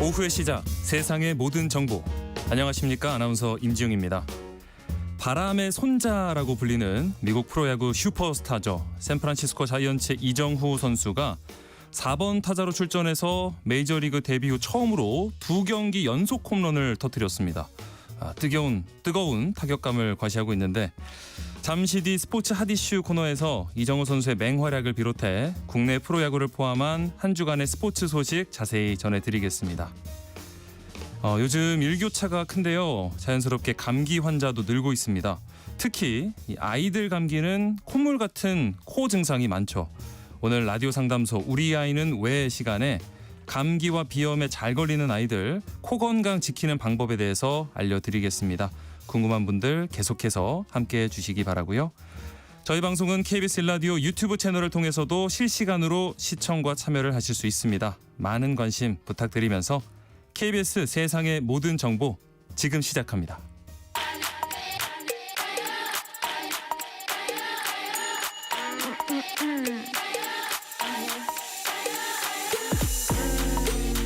오후의 시작, 세상의 모든 정보. 안녕하십니까, 아나운서 임지웅입니다. 바람의 손자라고 불리는 미국 프로야구 슈퍼스타죠. 샌프란시스코 자이언츠의 이정후 선수가 4번 타자로 출전해서 메이저리그 데뷔 후 처음으로 2경기 연속 홈런을 터뜨렸습니다. 뜨거운 타격감을 과시하고 있는데, 잠시 뒤 스포츠 핫 이슈 코너에서 이정후 선수의 맹활약을 비롯해 국내 프로야구를 포함한 한 주간의 스포츠 소식 자세히 전해드리겠습니다. 요즘 일교차가 큰데요. 자연스럽게 감기 환자도 늘고 있습니다. 특히 이 아이들 감기는 콧물 같은 코 증상이 많죠. 오늘 라디오 상담소 우리 아이는 왜 시간에 감기와 비염에 잘 걸리는 아이들 코 건강 지키는 방법에 대해서 알려드리겠습니다. 궁금한 분들 계속해서 함께해 주시기 바라고요. 저희 방송은 KBS 1라디오 유튜브 채널을 통해서도 실시간으로 시청과 참여를 하실 수 있습니다. 많은 관심 부탁드리면서 KBS 세상의 모든 정보 지금 시작합니다.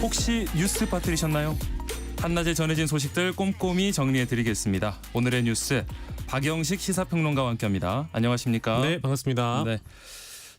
혹시 뉴스 빠뜨리셨나요? 한낮에 전해진 소식들 꼼꼼히 정리해드리겠습니다. 오늘의 뉴스 박영식 시사평론가와 함께합니다. 안녕하십니까? 네, 반갑습니다. 네.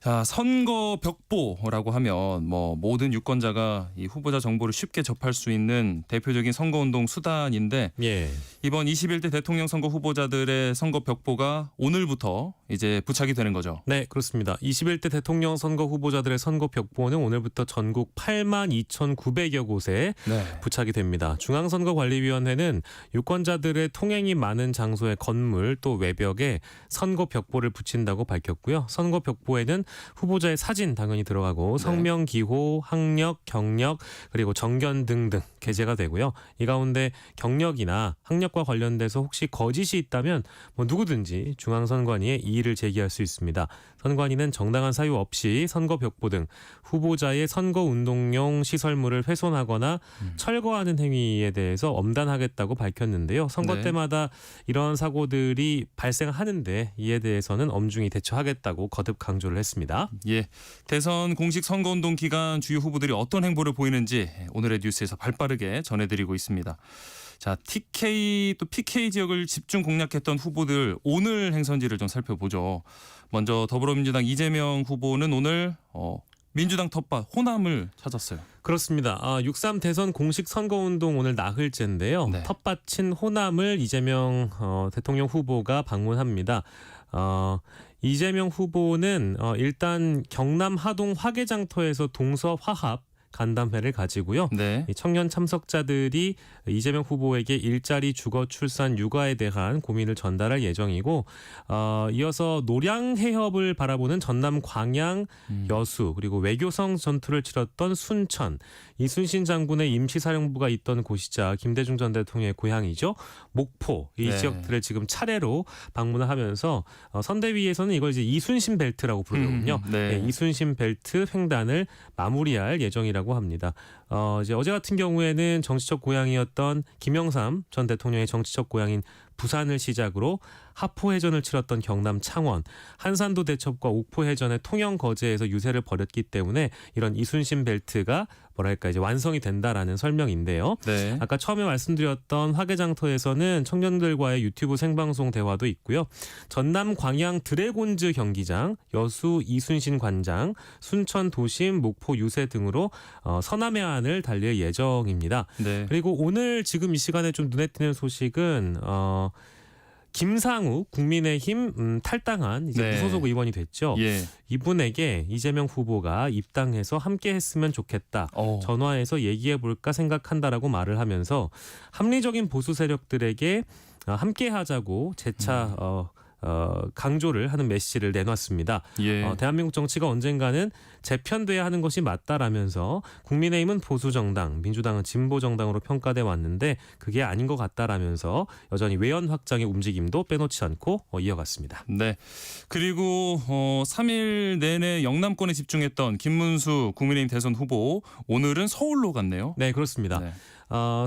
자, 선거 벽보라고 하면 모든 유권자가 이 후보자 정보를 쉽게 접할 수 있는 대표적인 선거운동 수단인데, 예. 이번 21대 대통령 선거 후보자들의 선거 벽보가 오늘부터 이제 부착이 되는 거죠. 네, 그렇습니다. 21대 대통령 선거 후보자들의 선거 벽보는 오늘부터 전국 82,900여 곳에 네. 부착이 됩니다. 중앙선거관리위원회는 유권자들의 통행이 많은 장소의 건물 또 외벽에 선거 벽보를 붙인다고 밝혔고요. 선거 벽보에는 후보자의 사진 당연히 들어가고 성명, 기호, 학력, 경력 그리고 정견 등등 게재가 되고요. 이 가운데 경력이나 학력과 관련돼서 혹시 거짓이 있다면 누구든지 중앙선관위에 이의를 제기할 수 있습니다. 선관위는 정당한 사유 없이 선거 벽보 등 후보자의 선거운동용 시설물을 훼손하거나 철거하는 행위에 대해서 엄단하겠다고 밝혔는데요. 선거 네. 때마다 이런 사고들이 발생하는데 이에 대해서는 엄중히 대처하겠다고 거듭 강조를 했습니다. 예, 대선 공식 선거운동 기간 주요 후보들이 어떤 행보를 보이는지 오늘의 뉴스에서 발빠르게 전해드리고 있습니다. 자, TK 또 PK 지역을 집중 공략했던 후보들 오늘 행선지를 좀 살펴보죠. 먼저 더불어민주당 이재명 후보는 오늘 민주당 텃밭 호남을 찾았어요. 그렇습니다. 6.3 대선 공식 선거운동 오늘 나흘째인데요. 네. 텃밭인 호남을 이재명 대통령 후보가 방문합니다. 이재명 후보는 일단 경남 하동 화개장터에서 동서화합 간담회를 가지고요. 네. 이 청년 참석자들이 이재명 후보에게 일자리, 주거, 출산, 육아에 대한 고민을 전달할 예정이고, 이어서 노량해협을 바라보는 전남 광양, 여수 그리고 외교성 전투를 치렀던 순천, 이순신 장군의 임시사령부가 있던 곳이자 김대중 전 대통령의 고향이죠. 목포 이 네. 지역들을 지금 차례로 방문을 하면서 선대위에서는 이걸 이제 이순신 벨트라고 부르거든요. 네. 이순신 벨트 횡단을 마무리할 예정이라고 합니다. 이제 어제 같은 경우에는 정치적 고향이었던 김영삼 전 대통령의 정치적 고향인 부산을 시작으로 하포해전을 치렀던 경남 창원, 한산도 대첩과 옥포해전의 통영 거제에서 유세를 벌였기 때문에 이런 이순신 벨트가 이제 완성이 된다라는 설명인데요. 네. 아까 처음에 말씀드렸던 화개장터에서는 청년들과의 유튜브 생방송 대화도 있고요. 전남 광양 드래곤즈 경기장, 여수 이순신 관장, 순천 도심, 목포 유세 등으로 서남해안을 달릴 예정입니다. 네. 그리고 오늘 지금 이 시간에 좀 눈에 띄는 소식은 김상욱 국민의힘 탈당한 이제 네. 무소속 의원이 됐죠. 예. 이분에게 이재명 후보가 입당해서 함께 했으면 좋겠다. 전화해서 얘기해 볼까 생각한다라고 말을 하면서 합리적인 보수 세력들에게 함께 하자고 재차 강조를 하는 메시지를 내놨습니다. 예. 대한민국 정치가 언젠가는 재편돼야 하는 것이 맞다라면서 국민의힘은 보수정당, 민주당은 진보정당으로 평가돼 왔는데 그게 아닌 것 같다라면서 여전히 외연 확장의 움직임도 빼놓지 않고 이어갔습니다. 네. 그리고 3일 내내 영남권에 집중했던 김문수 국민의힘 대선 후보 오늘은 서울로 갔네요. 네, 그렇습니다. 네.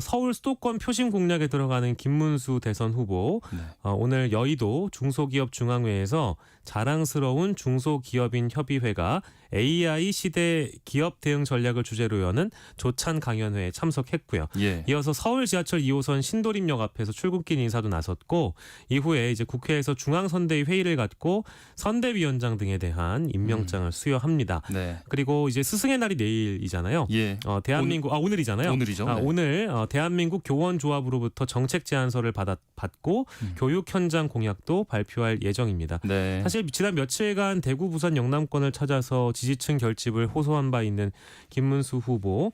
서울 수도권 표심 공략에 들어가는 김문수 대선 후보 네. 오늘 여의도 중소기업 중앙회에서 자랑스러운 중소기업인 협의회가 AI 시대 기업 대응 전략을 주제로 여는 조찬 강연회에 참석했고요. 예. 이어서 서울 지하철 2호선 신도림역 앞에서 출근길 인사도 나섰고 이후에 이제 국회에서 중앙선대위 회의를 갖고 선대위원장 등에 대한 임명장을 수여합니다. 네. 그리고 이제 스승의 날이 내일이잖아요. 예. 대한민국 오늘이잖아요. 오늘이죠. 네. 오늘 대한민국 교원조합으로부터 정책 제안서를 받고 교육 현장 공약도 발표할 예정입니다. 네. 사실 지난 며칠간 대구, 부산, 영남권을 찾아서 지지층 결집을 호소한 바 있는 김문수 후보,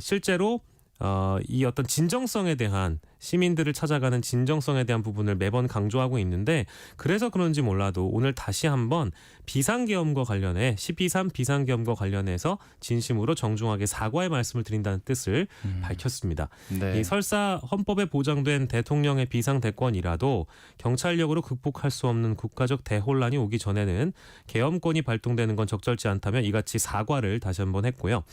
실제로 이 어떤 진정성에 대한 시민들을 찾아가는 진정성에 대한 부분을 매번 강조하고 있는데 그래서 그런지 몰라도 오늘 다시 한번 비상계엄과 관련해 12.3 비상계엄과 관련해서 진심으로 정중하게 사과의 말씀을 드린다는 뜻을 밝혔습니다. 네. 이 설사 헌법에 보장된 대통령의 비상대권이라도 경찰력으로 극복할 수 없는 국가적 대혼란이 오기 전에는 계엄권이 발동되는 건 적절치 않다며 이같이 사과를 다시 한번 했고요.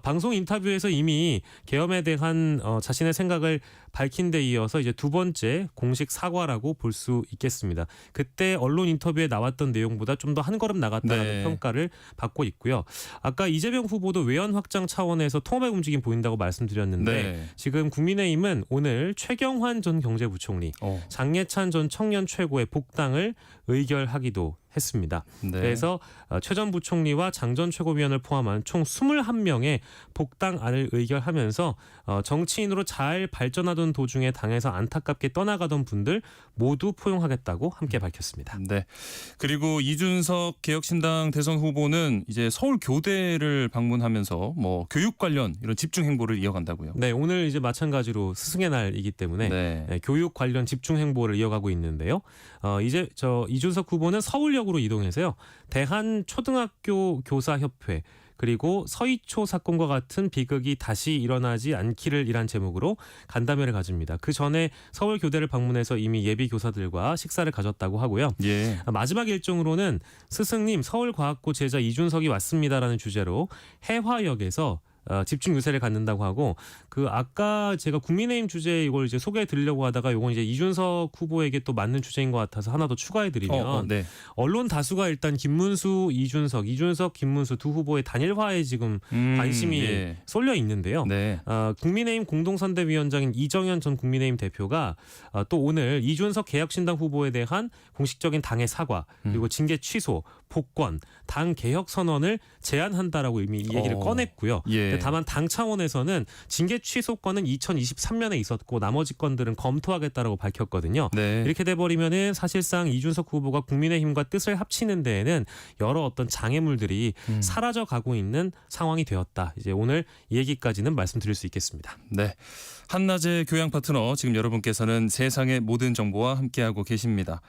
방송 인터뷰에서 이미 계엄에 대한 자신의 생각을 밝힌 데 이어서 이제 두 번째 공식 사과라고 볼 수 있겠습니다. 그때 언론 인터뷰에 나왔던 내용보다 좀 더 한 걸음 나갔다는 네. 평가를 받고 있고요. 아까 이재명 후보도 외연 확장 차원에서 통합의 움직임 보인다고 말씀드렸는데 네. 지금 국민의힘은 오늘 최경환 전 경제부총리, 장예찬 전 청년 최고의 복당을 의결하기도 했습니다. 네. 그래서 최 전 부총리와 장 전 최고위원을 포함한 총 21명의 복당안을 의결하면서 정치인으로 잘 발전하던 도중에 당에서 안타깝게 떠나가던 분들 모두 포용하겠다고 함께 밝혔습니다. 네. 그리고 이준석 개혁신당 대선 후보는 이제 서울 교대를 방문하면서 뭐 교육 관련 이런 집중 행보를 이어간다고요. 네, 오늘 이제 마찬가지로 스승의 날이기 때문에 네. 교육 관련 집중 행보를 이어가고 있는데요. 이제 이준석 후보는 서울역으로 이동해서요. 대한초등학교 교사협회 그리고 서희초 사건과 같은 비극이 다시 일어나지 않기를 이란 제목으로 간담회를 가집니다. 그 전에 서울 교대를 방문해서 이미 예비 교사들과 식사를 가졌다고 하고요. 예. 마지막 일정으로는 스승님 서울과학고 제자 이준석이 왔습니다라는 주제로 해화역에서 집중 유세를 갖는다고 하고 그 아까 제가 국민의힘 주제 이걸 이제 소개해 드리려고 하다가 요건 이제 이준석 후보에게 또 맞는 주제인 것 같아서 하나 더 추가해 드리면 네. 언론 다수가 일단 김문수, 이준석, 김문수 두 후보의 단일화에 지금 관심이 예. 쏠려 있는데요. 네. 국민의힘 공동선대위원장인 이정현 전 국민의힘 대표가 또 오늘 이준석 개혁신당 후보에 대한 공식적인 당의 사과 그리고 징계 취소, 복권, 당 개혁 선언을 제안한다라고 이미 이 얘기를 꺼냈고요. 예. 다만 당 차원에서는 징계 취소권은 2023년에 있었고 나머지 건들은 검토하겠다라고 밝혔거든요. 네. 이렇게 돼버리면은 사실상 이준석 후보가 국민의힘과 뜻을 합치는 데에는 여러 어떤 장애물들이 사라져가고 있는 상황이 되었다. 이제 오늘 이 얘기까지는 말씀드릴 수 있겠습니다. 네. 한낮의 교양 파트너 지금 여러분께서는 세상의 모든 정보와 함께하고 계십니다.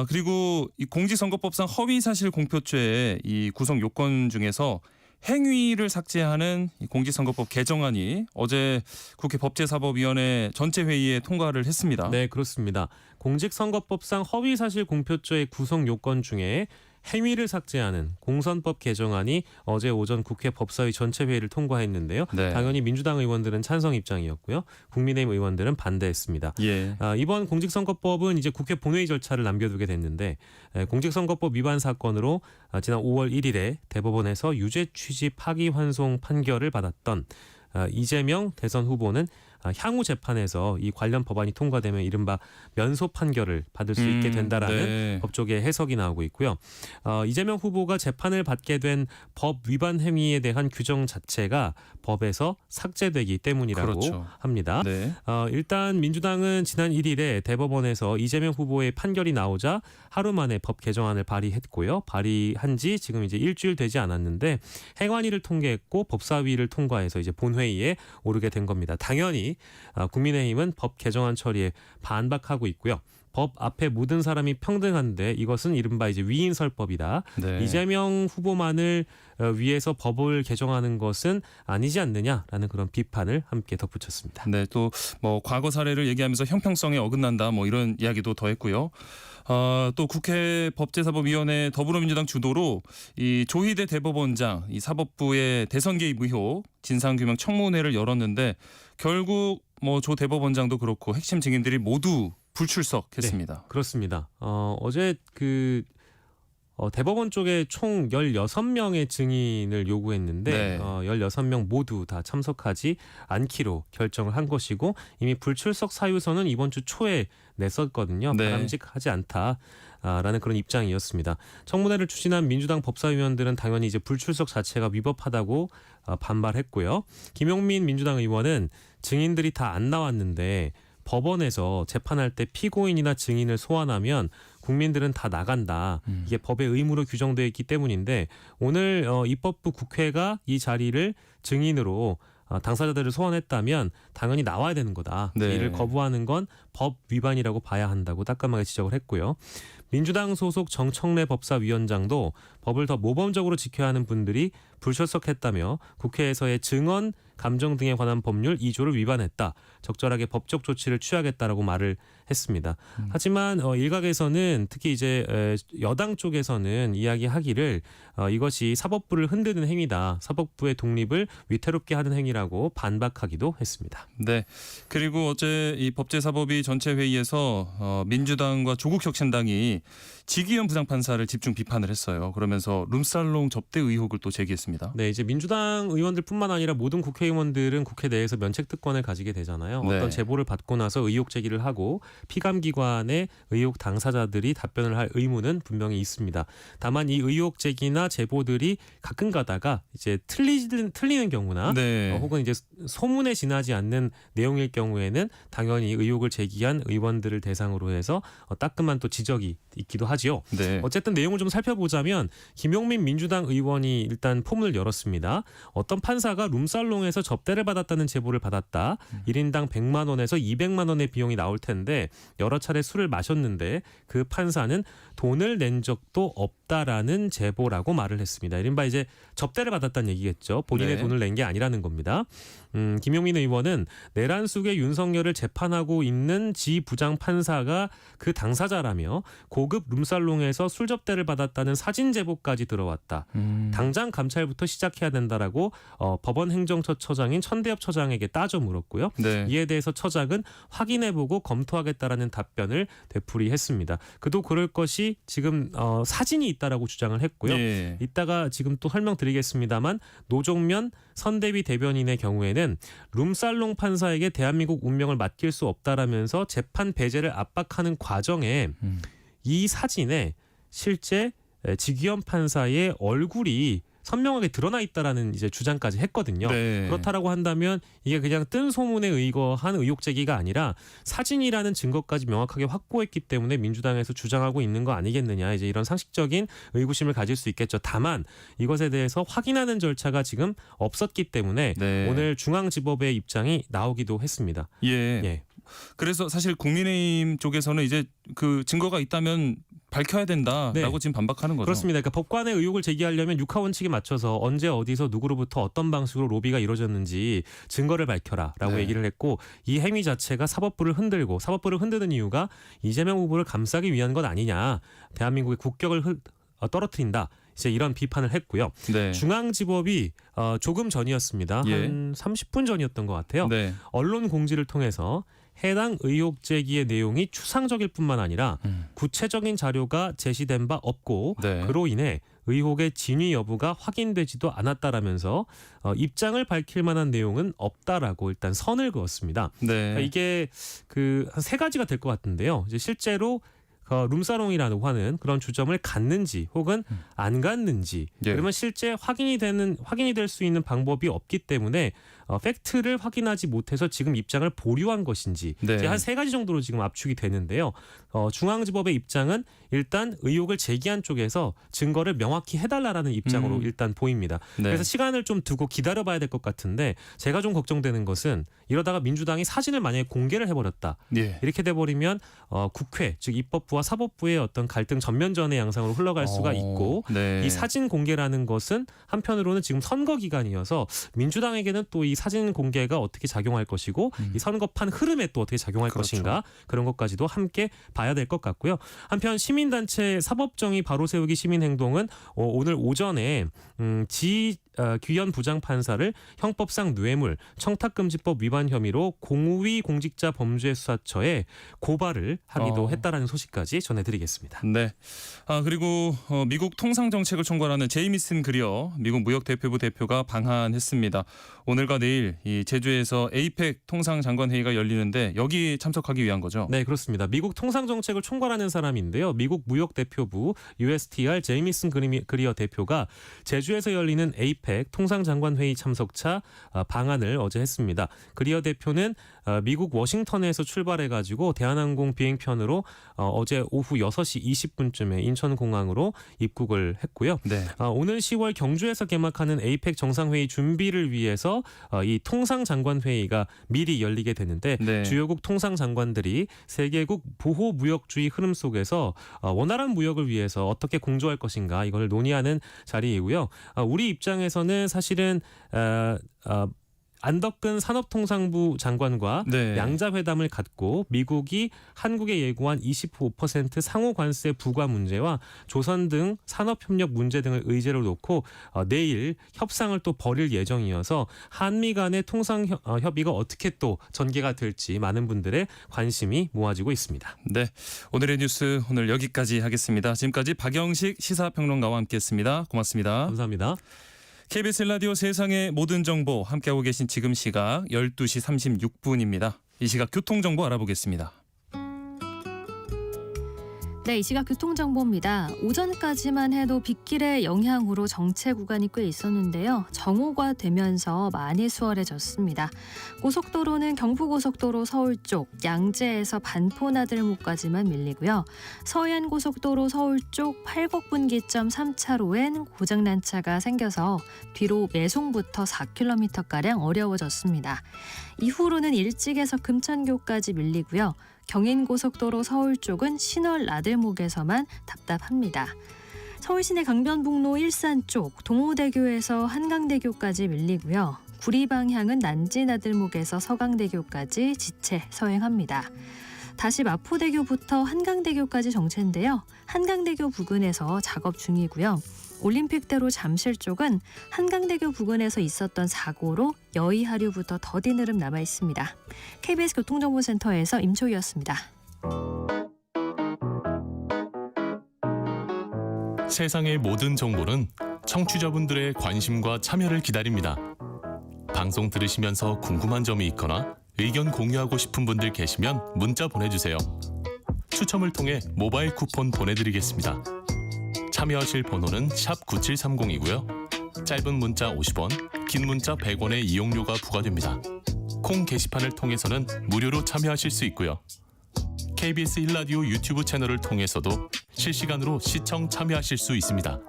그리고 이 공직선거법상 허위사실 공표죄의 이 구성 요건 중에서 행위를 삭제하는 이 공직선거법 개정안이 어제 국회 법제사법위원회 전체 회의에 통과를 했습니다. 네, 그렇습니다. 공직선거법상 허위사실 공표죄의 구성 요건 중에 행위를 삭제하는 공선법 개정안이 어제 오전 국회 법사위 전체 회의를 통과했는데요. 네. 당연히 민주당 의원들은 찬성 입장이었고요. 국민의힘 의원들은 반대했습니다. 예. 이번 공직선거법은 이제 국회 본회의 절차를 남겨두게 됐는데 공직선거법 위반 사건으로 지난 5월 1일에 대법원에서 유죄 취지 파기환송 판결을 받았던 이재명 대선 후보는 향후 재판에서 이 관련 법안이 통과되면 이른바 면소 판결을 받을 수 있게 된다라는 네. 법조계의 해석이 나오고 있고요. 이재명 후보가 재판을 받게 된 법 위반 행위에 대한 규정 자체가 법에서 삭제되기 때문이라고 그렇죠. 합니다. 네. 일단 민주당은 지난 1일에 대법원에서 이재명 후보의 판결이 나오자 하루 만에 법 개정안을 발의했고요. 발의한 지 지금 이제 일주일 되지 않았는데 행안위를 통과했고 법사위를 통과해서 이제 본회의에 오르게 된 겁니다. 당연히 국민의힘은 법 개정안 처리에 반박하고 있고요. 법 앞에 모든 사람이 평등한데 이것은 이른바 이제 위인설법이다. 네. 이재명 후보만을 위해서 법을 개정하는 것은 아니지 않느냐라는 그런 비판을 함께 덧붙였습니다. 네, 또 뭐 과거 사례를 얘기하면서 형평성에 어긋난다 뭐 이런 이야기도 더했고요. 또 국회 법제사법위원회 더불어민주당 주도로 이 조희대 대법원장 이 사법부의 대선 개입 의혹 진상규명 청문회를 열었는데 결국 뭐 조 대법원장도 그렇고 핵심 증인들이 모두 불출석했습니다. 네, 그렇습니다. 어제 그 대법원 쪽에 총 16명의 증인을 요구했는데 네. 16명 모두 다 참석하지 않기로 결정을 한 것이고 이미 불출석 사유서는 이번 주 초에 냈었거든요. 네. 바람직하지 않다라는 그런 입장이었습니다. 청문회를 추진한 민주당 법사위원들은 당연히 이제 불출석 자체가 위법하다고 반발했고요. 김용민 민주당 의원은 증인들이 다 안 나왔는데 법원에서 재판할 때 피고인이나 증인을 소환하면 국민들은 다 나간다. 이게 법의 의무로 규정되어 있기 때문인데 오늘 입법부 국회가 이 자리를 증인으로 당사자들을 소환했다면 당연히 나와야 되는 거다. 네. 이를 거부하는 건 법 위반이라고 봐야 한다고 따끔하게 지적을 했고요. 민주당 소속 정청래 법사위원장도 법을 더 모범적으로 지켜야 하는 분들이 불출석했다며 국회에서의 증언, 감정 등에 관한 법률 2조를 위반했다. 적절하게 법적 조치를 취하겠다라고 말을 했습니다. 하지만 일각에서는 특히 이제 여당 쪽에서는 이야기하기를 이것이 사법부를 흔드는 행위다. 사법부의 독립을 위태롭게 하는 행위라고 반박하기도 했습니다. 네. 그리고 어제 이 법제사법위 전체 회의에서 민주당과 조국혁신당이 지기현 부장판사를 집중 비판을 했어요. 그러면서 룸살롱 접대 의혹을 또 제기했습니다. 네, 이제 민주당 의원들뿐만 아니라 모든 국회의원들은 국회 내에서 면책특권을 가지게 되잖아요. 네. 어떤 제보를 받고 나서 의혹 제기를 하고 피감기관의 의혹 당사자들이 답변을 할 의무는 분명히 있습니다. 다만 이 의혹 제기나 제보들이 가끔 가다가 이제 틀리는 경우나 네. 혹은 이제 소문에 지나지 않는 내용일 경우에는 당연히 의혹을 제기한 의원들을 대상으로 해서 따끔한 또 지적이 있기도 하지요. 네. 어쨌든 내용을 좀 살펴보자면 김용민 민주당 의원이 일단 포문을 열었습니다. 어떤 판사가 룸살롱에서 접대를 받았다는 제보를 받았다. 1인당 100만 원에서 200만 원의 비용이 나올 텐데 여러 차례 술을 마셨는데 그 판사는 돈을 낸 적도 없다라는 제보라고 말을 했습니다. 이른바 이제 접대를 받았다는 얘기겠죠. 본인의 네. 돈을 낸 게 아니라는 겁니다. 김용민 의원은 내란 속에 윤석열을 재판하고 있는 지 부장 판사가 그 당사자라며 고급 룸살롱에서 술 접대를 받았다는 사진 제보까지 들어왔다. 당장 감찰부터 시작해야 된다라고 법원 행정처 처장인 천대엽 처장에게 따져 물었고요. 네. 이에 대해서 처장은 확인해보고 검토하겠다라는 답변을 되풀이했습니다. 그도 그럴 것이 지금 사진이 있다라고 주장을 했고요. 예. 이따가 지금 또 설명드리겠습니다만 노종면 선대위 대변인의 경우에는 룸살롱 판사에게 대한민국 운명을 맡길 수 없다라면서 재판 배제를 압박하는 과정에 이 사진에 실제 지기현 판사의 얼굴이 선명하게 드러나 있다라는 이제 주장까지 했거든요. 네. 그렇다라고 한다면 이게 그냥 뜬 소문에 의거한 의혹 제기가 아니라 사진이라는 증거까지 명확하게 확보했기 때문에 민주당에서 주장하고 있는 거 아니겠느냐. 이제 이런 상식적인 의구심을 가질 수 있겠죠. 다만 이것에 대해서 확인하는 절차가 지금 없었기 때문에 네. 오늘 중앙지법의 입장이 나오기도 했습니다. 예. 예. 그래서 사실 국민의힘 쪽에서는 이제 그 증거가 있다면 밝혀야 된다라고 네. 지금 반박하는 거죠. 그렇습니다. 그러니까 법관의 의혹을 제기하려면 육하 원칙에 맞춰서 언제 어디서 누구로부터 어떤 방식으로 로비가 이루어졌는지 증거를 밝혀라라고 네. 얘기를 했고 이 행위 자체가 사법부를 흔들고 사법부를 흔드는 이유가 이재명 후보를 감싸기 위한 것 아니냐. 대한민국의 국격을 떨어뜨린다. 이제 이런 비판을 했고요. 네. 중앙지법이 조금 전이었습니다. 예. 한 30분 전이었던 것 같아요. 네. 언론 공지를 통해서 해당 의혹 제기의 내용이 추상적일 뿐만 아니라 구체적인 자료가 제시된 바 없고 네. 그로 인해 의혹의 진위 여부가 확인되지도 않았다라면서 입장을 밝힐 만한 내용은 없다라고 일단 선을 그었습니다. 네. 그러니까 이게 그 한 세 가지가 될 것 같은데요. 이제 실제로 룸사롱이라고 하는 그런 주점을 갔는지 혹은 안 갔는지 예. 그러면 실제 확인이 될 수 있는 방법이 없기 때문에 팩트를 확인하지 못해서 지금 입장을 보류한 것인지 네. 한 세 가지 정도로 지금 압축이 되는데요. 중앙지법의 입장은 일단 의혹을 제기한 쪽에서 증거를 명확히 해달라라는 입장으로 일단 보입니다. 네. 그래서 시간을 좀 두고 기다려봐야 될 것 같은데 제가 좀 걱정되는 것은 이러다가 민주당이 사진을 만약에 공개를 해버렸다. 예. 이렇게 돼버리면 국회 즉 입법부와 사법부의 어떤 갈등 전면전의 양상으로 흘러갈 수가 있고 네. 이 사진 공개라는 것은 한편으로는 지금 선거 기간이어서 민주당에게는 또 이 사진 공개가 어떻게 작용할 것이고 이 선거판 흐름에 또 어떻게 작용할 그렇죠. 것인가 그런 것까지도 함께 봐야 될 것 같고요. 한편 시민단체 사법정의 바로 세우기 시민행동은 오늘 오전에 귀현 부장판사를 형법상 뇌물, 청탁금지법 위반 혐의로 공우위 공직자 범죄수사처에 고발을 하기도 했다라는 소식까지 전해드리겠습니다. 네. 그리고 미국 통상 정책을 총괄하는 제이미슨 그리어 미국 무역대표부 대표가 방한했습니다. 오늘과 내일 이 제주에서 에이펙 통상장관회의가 열리는데 여기 참석하기 위한 거죠? 네, 그렇습니다. 미국 통상 정책을 총괄하는 사람인데요. 미국 무역대표부 USTR 제이미슨 그리어 대표가 제주에서 열리는 에이펙 통상장관회의 참석차 방한을 어제 했습니다. 그리어 대표는 미국 워싱턴에서 출발해가지고 대한항공 비행편으로 어제 오후 6시 20분쯤에 인천공항으로 입국을 했고요. 네. 오늘 10월 경주에서 개막하는 에이펙 정상회의 준비를 위해서 이 통상장관회의가 미리 열리게 되는데 네. 주요국 통상장관들이 세계국 보호무역주의 흐름 속에서 원활한 무역을 위해서 어떻게 공조할 것인가 이걸 논의하는 자리이고요. 우리 입장에서는 사실은 안덕근 산업통상부 장관과 네. 양자회담을 갖고 미국이 한국에 예고한 25% 상호 관세 부과 문제와 조선 등 산업협력 문제 등을 의제로 놓고 내일 협상을 또 벌일 예정이어서 한미 간의 통상 협의가 어떻게 또 전개가 될지 많은 분들의 관심이 모아지고 있습니다. 네. 오늘의 뉴스 오늘 여기까지 하겠습니다. 지금까지 박영식 시사평론가와 함께했습니다. 고맙습니다. 감사합니다. KBS 라디오 세상의 모든 정보 함께하고 계신 지금 시각 12시 36분입니다. 이 시각 교통정보 알아보겠습니다. 네, 이 시각 교통정보입니다. 오전까지만 해도 빗길의 영향으로 정체 구간이 꽤 있었는데요. 정오가 되면서 많이 수월해졌습니다. 고속도로는 경부고속도로 서울 쪽 양재에서 반포나들목까지만 밀리고요. 서해안고속도로 서울 쪽 팔곡분기점 3차로엔 고장난 차가 생겨서 뒤로 매송부터 4km가량 어려워졌습니다. 이후로는 일찍에서 금천교까지 밀리고요. 경인고속도로 서울 쪽은 신월 나들목에서만 답답합니다. 서울시내 강변북로 일산 쪽 동호대교에서 한강대교까지 밀리고요. 구리 방향은 난지나들목에서 서강대교까지 지체 서행합니다. 다시 마포대교부터 한강대교까지 정체인데요. 한강대교 부근에서 작업 중이고요. 올림픽대로 잠실 쪽은 한강대교 부근에서 있었던 사고로 여의하류부터 더디 느낌 남아 있습니다. KBS 교통정보센터에서 임초희였습니다. 세상의 모든 정보는 청취자분들의 관심과 참여를 기다립니다. 방송 들으시면서 궁금한 점이 있거나 의견 공유하고 싶은 분들 계시면 문자 보내주세요. 추첨을 통해 모바일 쿠폰 보내드리겠습니다. 참여하실 번호는 샵 9730이고요. 짧은 문자 50원, 긴 문자 100원의 이용료가 부과됩니다. 콩 게시판을 통해서는 무료로 참여하실 수 있고요. KBS 1라디오 유튜브 채널을 통해서도 실시간으로 시청 참여하실 수 있습니다.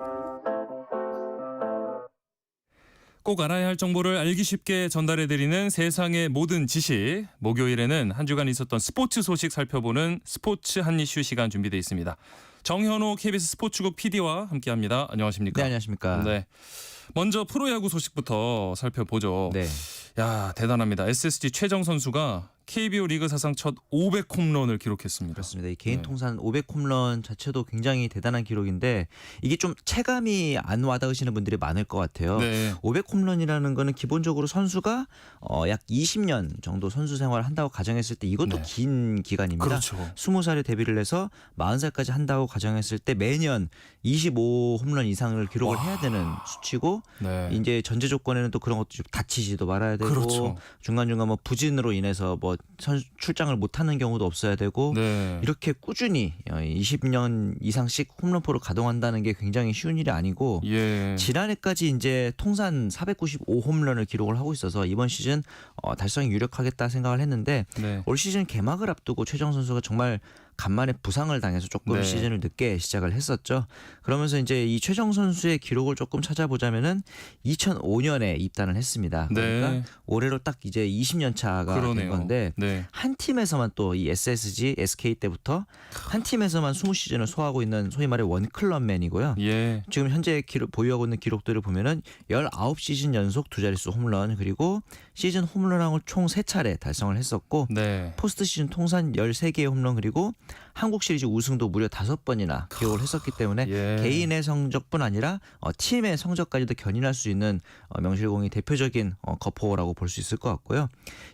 꼭 알아야 할 정보를 알기 쉽게 전달해드리는 세상의 모든 지식. 목요일에는 한 주간 있었던 스포츠 소식 살펴보는 스포츠 한 이슈 시간 준비되어 있습니다. 정현호 KBS 스포츠국 PD와 함께합니다. 안녕하십니까? 네, 안녕하십니까? 네. 먼저 프로야구 소식부터 살펴보죠. 네. 야, 대단합니다. SSG 최정 선수가 KBO 리그 사상 첫 500홈런을 기록했습니다. 그렇습니다. 이 개인 네. 통산 500홈런 자체도 굉장히 대단한 기록인데 이게 좀 체감이 안 와닿으시는 분들이 많을 것 같아요. 네. 500홈런이라는 거는 기본적으로 선수가 약 20년 정도 선수 생활을 한다고 가정했을 때 이것도 네. 긴 기간입니다. 그렇죠. 20살에 데뷔를 해서 40살까지 한다고 가정했을 때 매년 25홈런 이상을 기록을 해야 되는 수치고 네. 이제 전제 조건에는 또 그런 것도 좀 다치지도 말아야 되고 그렇죠. 중간중간 뭐 부진으로 인해서 뭐 출장을 못하는 경우도 없어야 되고 네. 이렇게 꾸준히 20년 이상씩 홈런포를 가동한다는 게 굉장히 쉬운 일이 아니고 예. 지난해까지 이제 통산 495홈런을 기록을 하고 있어서 이번 시즌 달성이 유력하겠다 생각을 했는데 네. 올 시즌 개막을 앞두고 최정 선수가 정말 간만에 부상을 당해서 조금 네. 시즌을 늦게 시작을 했었죠. 그러면서 이제 이 최정 선수의 기록을 조금 찾아보자면은 2005년에 입단을 했습니다. 그러니까 네. 올해로 딱 이제 20년 차가 된 그러네요. 건데 네. 한 팀에서만 또 이 SSG, SK 때부터 한 팀에서만 20시즌을 소화하고 있는 소위 말해 원클럽맨이고요. 예. 지금 현재 보유하고 있는 기록들을 보면은 19시즌 연속 두 자릿수 홈런 그리고 시즌 홈런왕을 총 3차례 달성을 했었고 네. 포스트 시즌 통산 13개의 홈런 그리고 한국 시리즈 우승도 무려 5번이나 기록을 했었기 때문에 예. 개인의 성적뿐 아니라 팀의 성적까지도 견인할 수 있는 명실공히 대표적인 거포라고 볼 수 있을 것 같고요.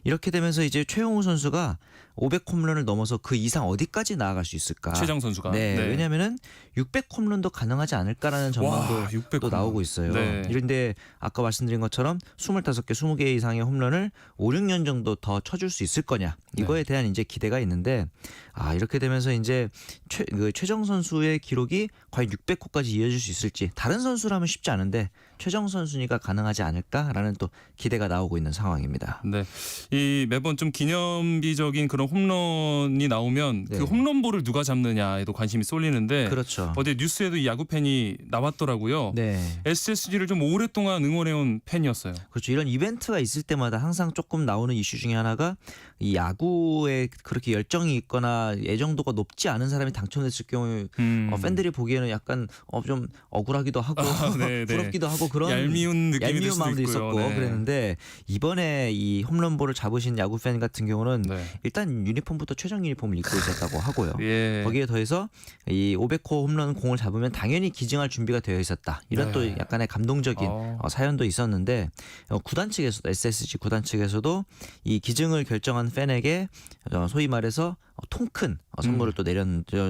이렇게 되면서 이제 최용우 선수가 500홈런을 넘어서 그 이상 어디까지 나아갈 수 있을까? 최정 선수가. 네, 왜냐하면은 600홈런도 가능하지 않을까라는 전망도 와, 600 또 나오고 있어요. 네. 이런데 아까 말씀드린 것처럼 25개, 20개 이상의 홈런을 5, 6년 정도 더 쳐줄 수 있을 거냐 이거에 대한 이제 기대가 있는데 이렇게 되면서 이제 최정 선수의 기록이 과연 600호까지 이어질 수 있을지 다른 선수라면 쉽지 않은데 최정 선수니까 가능하지 않을까라는 또 기대가 나오고 있는 상황입니다. 네, 이 매번 좀 기념비적인 그런 홈런이 나오면 네. 그 홈런볼을 누가 잡느냐에도 관심이 쏠리는데 그렇죠. 어제 뉴스에도 이 야구 팬이 나왔더라고요. 네. SSG를 좀 오랫동안 응원해온 팬이었어요. 그렇죠. 이런 이벤트가 있을 때마다 항상 조금 나오는 이슈 중에 하나가 이 야구에 그렇게 열정이 있거나 애정도가 높지 않은 사람이 당첨됐을 경우에 팬들이 보기에는 약간 좀 억울하기도 하고 네, 네. 부럽기도 하고 그런 얄미운 느낌이 들 얄미운 수도 마음도 있고요. 있었고 네. 그랬는데 이번에 이 홈런볼을 잡으신 야구 팬 같은 경우는 네. 일단 유니폼부터 최정 유니폼을 입고 있었다고 하고요. 예. 거기에 더해서 이 500호 홈런 공을 잡으면 당연히 기증할 준비가 되어 있었다. 이런 네. 또 약간의 감동적인 사연도 있었는데 구단 측에서도 SSG 구단 측에서도 이 기증을 결정한 팬에게 소위 말해서 통큰 선물을 또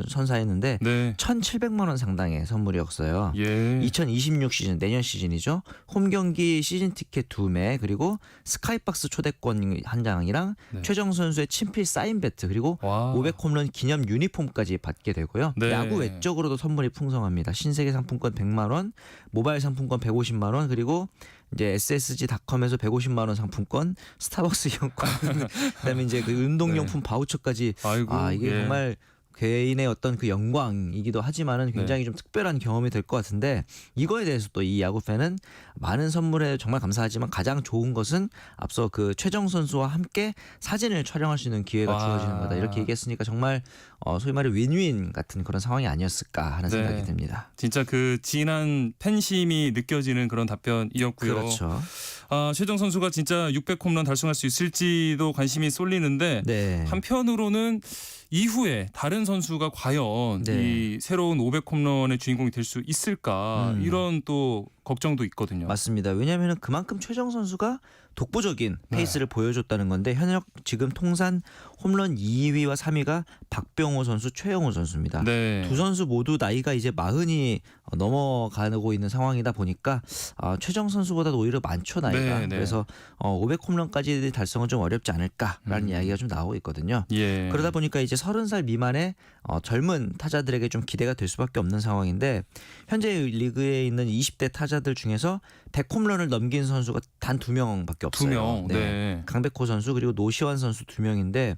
선사했는데 네. 1,700만 원 상당의 선물이었어요. 예. 2026 시즌 내년 시즌이죠. 홈 경기 시즌 티켓 2매 그리고 스카이박스 초대권 한 장이랑 네. 최정 선수의 친필 사인 배트 그리고 와. 500홈런 기념 유니폼까지 받게 되고요. 네. 야구 외적으로도 선물이 풍성합니다. 신세계 상품권 100만 원, 모바일 상품권 150만 원 그리고 이제 SSG닷컴에서 150만 원 상품권, 스타벅스 이용권, 그다음에 이제 그 운동용품 바우처까지 아이고, 이게 예. 정말 개인의 어떤 그 영광이기도 하지만은 굉장히 좀 특별한 경험이 될 것 같은데 이거에 대해서 또 이 야구 팬은 많은 선물에 정말 감사하지만 가장 좋은 것은 앞서 그 최정 선수와 함께 사진을 촬영할 수 있는 기회가 와. 주어지는 거다 이렇게 얘기했으니까 정말 소위 말해 윈윈 같은 그런 상황이 아니었을까 하는 네. 생각이 듭니다. 진짜 그 진한 팬심이 느껴지는 그런 답변이었고요. 그렇죠. 최정 선수가 진짜 600홈런 달성할 수 있을지도 관심이 쏠리는데 네. 한편으로는 이후에 다른 선수가 과연 네. 이 새로운 500홈런의 주인공이 될 수 있을까 이런 또 걱정도 있거든요. 맞습니다. 왜냐하면 그만큼 최정 선수가 독보적인 페이스를 보여줬다는 건데 현역 지금 통산 홈런 2위와 3위가 박병호 선수, 최영호 선수입니다. 네. 두 선수 모두 나이가 이제 40이 넘어가고 있는 상황이다 보니까 최정 선수보다도 오히려 많죠 나이가. 네, 네. 그래서 500홈런까지 달성은 좀 어렵지 않을까라는 이야기가 좀 나오고 있거든요. 예. 그러다 보니까 이제 30살 미만의 젊은 타자들에게 좀 기대가 될 수밖에 없는 상황인데 현재 리그에 있는 20대 타자들 중에서 100홈런을 넘긴 선수가 단 2명밖에 없어요. 2명. 네. 강백호 선수 그리고 노시환 선수 2명인데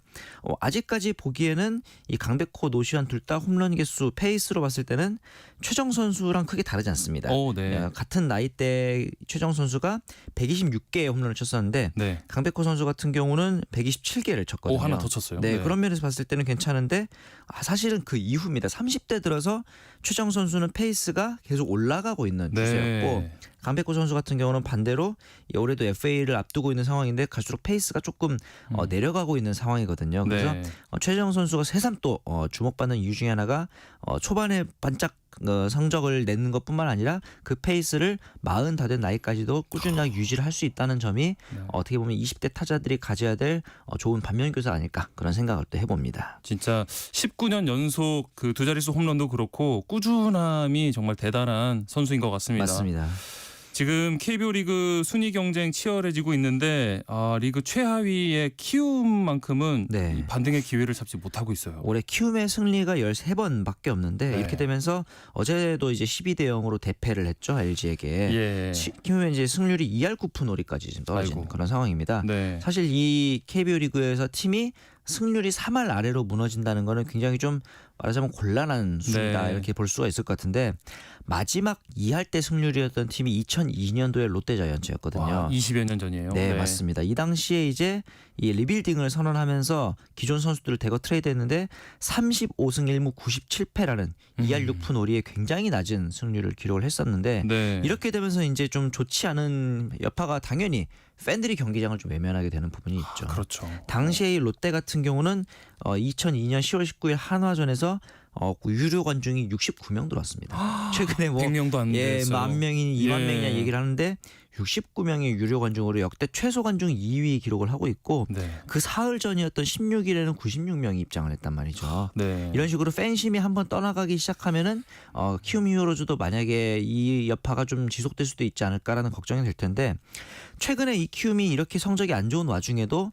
아직까지 보기에는 이 강백호, 노시환 둘 다 홈런 개수 페이스로 봤을 때는 최정 선수랑 크게 다르지 않습니다. 네. 같은 나이대 최정 선수가 126개의 홈런을 쳤었는데 네. 강백호 선수 같은 경우는 127개를 쳤거든요. 하나 더 쳤어요. 네, 그런 면에서 봤을 때는 괜찮은데 사실은 그 이후입니다. 30대 들어서 최정 선수는 페이스가 계속 올라가고 있는 추세였고 네. 강백호 선수 같은 경우는 반대로 올해도 FA를 앞두고 있는 상황인데 갈수록 페이스가 조금 내려가고 있는 상황이거든요. 그래서 네. 최정 선수가 새삼 또 주목받는 이유 중에 하나가 초반에 반짝 성적을 내는 것뿐만 아니라 그 페이스를 40 다 된 나이까지도 꾸준하게 유지를 할 수 있다는 점이 어떻게 보면 20대 타자들이 가져야 될 좋은 반면교사 아닐까 그런 생각을 또 해봅니다. 진짜 19년 연속 그 두 자릿수 홈런도 그렇고 꾸준함이 정말 대단한 선수인 것 같습니다. 맞습니다. 지금 KBO 리그 순위 경쟁 치열해지고 있는데 리그 최하위의 키움만큼은 네. 이 반등의 기회를 잡지 못하고 있어요. 올해 키움의 승리가 13번밖에 없는데 네. 이렇게 되면서 어제도 이제 12대 0으로 대패를 했죠 LG에게. 예. 키움의 이제 승률이 2할 9푼 5리까지 지금 떨어진 아이고. 그런 상황입니다. 네. 사실 이 KBO 리그에서 팀이 승률이 3할 아래로 무너진다는 거는 굉장히 좀 말하자면 곤란한 수준이다 네. 이렇게 볼 수가 있을 것 같은데 마지막 2할 때 승률이었던 팀이 2002년도에 롯데자이언츠였거든요. 와, 20여 년 전이에요. 네, 맞습니다. 이 당시에 이제 이 리빌딩을 선언하면서 기존 선수들을 대거 트레이드했는데 35승 1무 97패라는 2할 6푼 5리의 굉장히 낮은 승률을 기록을 했었는데 네. 이렇게 되면서 이제 좀 좋지 않은 여파가 당연히 팬들이 경기장을 좀 외면하게 되는 부분이 있죠. 그렇죠. 당시에 이 롯데 같은 경우는 2002년 10월 19일 한화전에서 유료 관중이 69명 들어왔습니다. 최근에 뭐 100명도 안 됐어요. 10,000명이니 2만 예. 명이냐 얘기를 하는데 69명의 유료 관중으로 역대 최소 관중 2위 기록을 하고 있고 네. 그 사흘 전이었던 16일에는 96명이 입장을 했단 말이죠. 네. 이런 식으로 팬심이 한번 떠나가기 시작하면은 키움 히어로즈도 만약에 이 여파가 좀 지속될 수도 있지 않을까라는 걱정이 될 텐데 최근에 이 키움이 이렇게 성적이 안 좋은 와중에도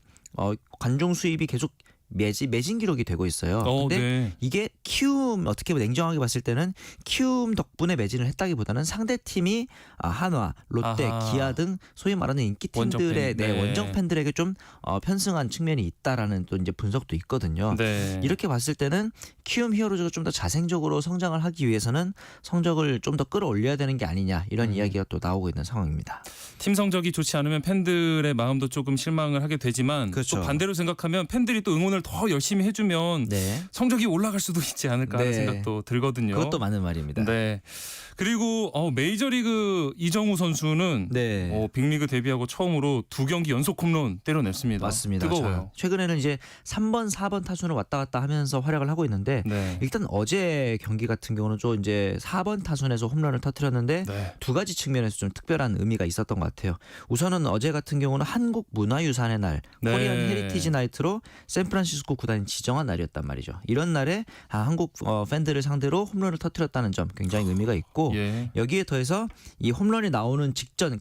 관중 수입이 계속 매진 기록이 되고 있어요. 근데 네. 이게 키움 어떻게 냉정하게 봤을 때는 키움 덕분에 매진을 했다기보다는 상대 팀이 한화, 롯데, 아하. 기아 등 소위 말하는 인기 팀들의 원정 팬. 네. 원정 팬들에게 좀 편승한 측면이 있다라는 또 이제 분석도 있거든요. 네. 이렇게 봤을 때는 키움 히어로즈가 좀 더 자생적으로 성장을 하기 위해서는 성적을 좀 더 끌어올려야 되는 게 아니냐 이런 이야기가 또 나오고 있는 상황입니다. 팀 성적이 좋지 않으면 팬들의 마음도 조금 실망을 하게 되지만 그렇죠. 또 반대로 생각하면 팬들이 또 응원을 더 열심히 해주면 네, 성적이 올라갈 수도 있지 않을까 하는 네. 생각도 들거든요. 그것도 맞는 말입니다. 네. 그리고 메이저리그 이정우 선수는 네. 빅리그 데뷔하고 처음으로 2경기 연속 홈런 때려냈습니다. 맞습니다. 뜨거워요. 자, 최근에는 이제 3번, 4번 타순을 왔다 갔다 하면서 활약을 하고 있는데 네. 일단 어제 경기 같은 경우는 좀 이제 4번 타순에서 홈런을 터뜨렸는데 네. 두 가지 측면에서 좀 특별한 의미가 있었던 것 같아요. 우선은 어제 같은 경우는 한국 문화유산의 날, 네. 코리안 헤리티지 나이트로 샌프란시스코 구단이 지정한 날이었단 말이죠. 이런 날에 한국 팬들을 상대로 홈런을 터뜨렸다는 점 굉장히 의미가 있고 예. 여기에 더해서 이 홈런이 나오는 직전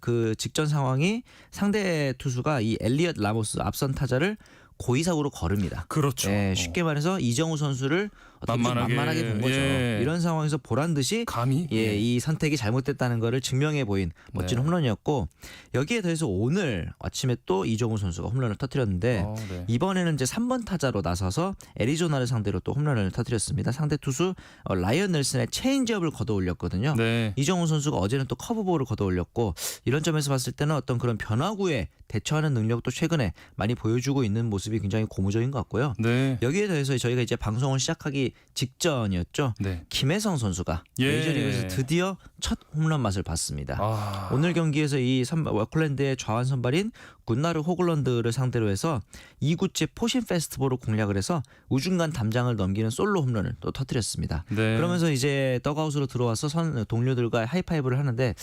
상황이 상대 투수가 이 엘리엇 라모스 앞선 타자를 고의사고로 거릅니다. 그렇죠. 네, 쉽게 말해서 이정우 선수를 어떻게 좀 만만하게 본 거죠. 예. 이런 상황에서 보란 듯이 감히 이 선택이 잘못됐다는 것을 증명해 보인 멋진 네. 홈런이었고 여기에 더해서 오늘 아침에 또 이정우 선수가 홈런을 터뜨렸는데 네. 이번에는 이제 3번 타자로 나서서 애리조나를 상대로 또 홈런을 터뜨렸습니다. 상대 투수 라이언 넬슨의 체인지업을 걷어올렸거든요. 네. 이정우 선수가 어제는 또 커브볼을 걷어올렸고 이런 점에서 봤을 때는 어떤 그런 변화구에 대처하는 능력도 최근에 많이 보여주고 있는 모습이 굉장히 고무적인 것 같고요. 네. 여기에 더해서 저희가 이제 방송을 시작하기 직전이었죠. 네. 김혜성 선수가 예. 메이저리그에서 드디어 첫 홈런 맛을 봤습니다. 오늘 경기에서 이 워클랜드의 좌완 선발인 굿나르 호글런드를 상대로 해서 2구째 포신 페스티벌을 공략을 해서 우중간 담장을 넘기는 솔로 홈런을 또 터뜨렸습니다. 네. 그러면서 이제 더그아웃으로 들어와서 동료들과 하이파이브를 하는데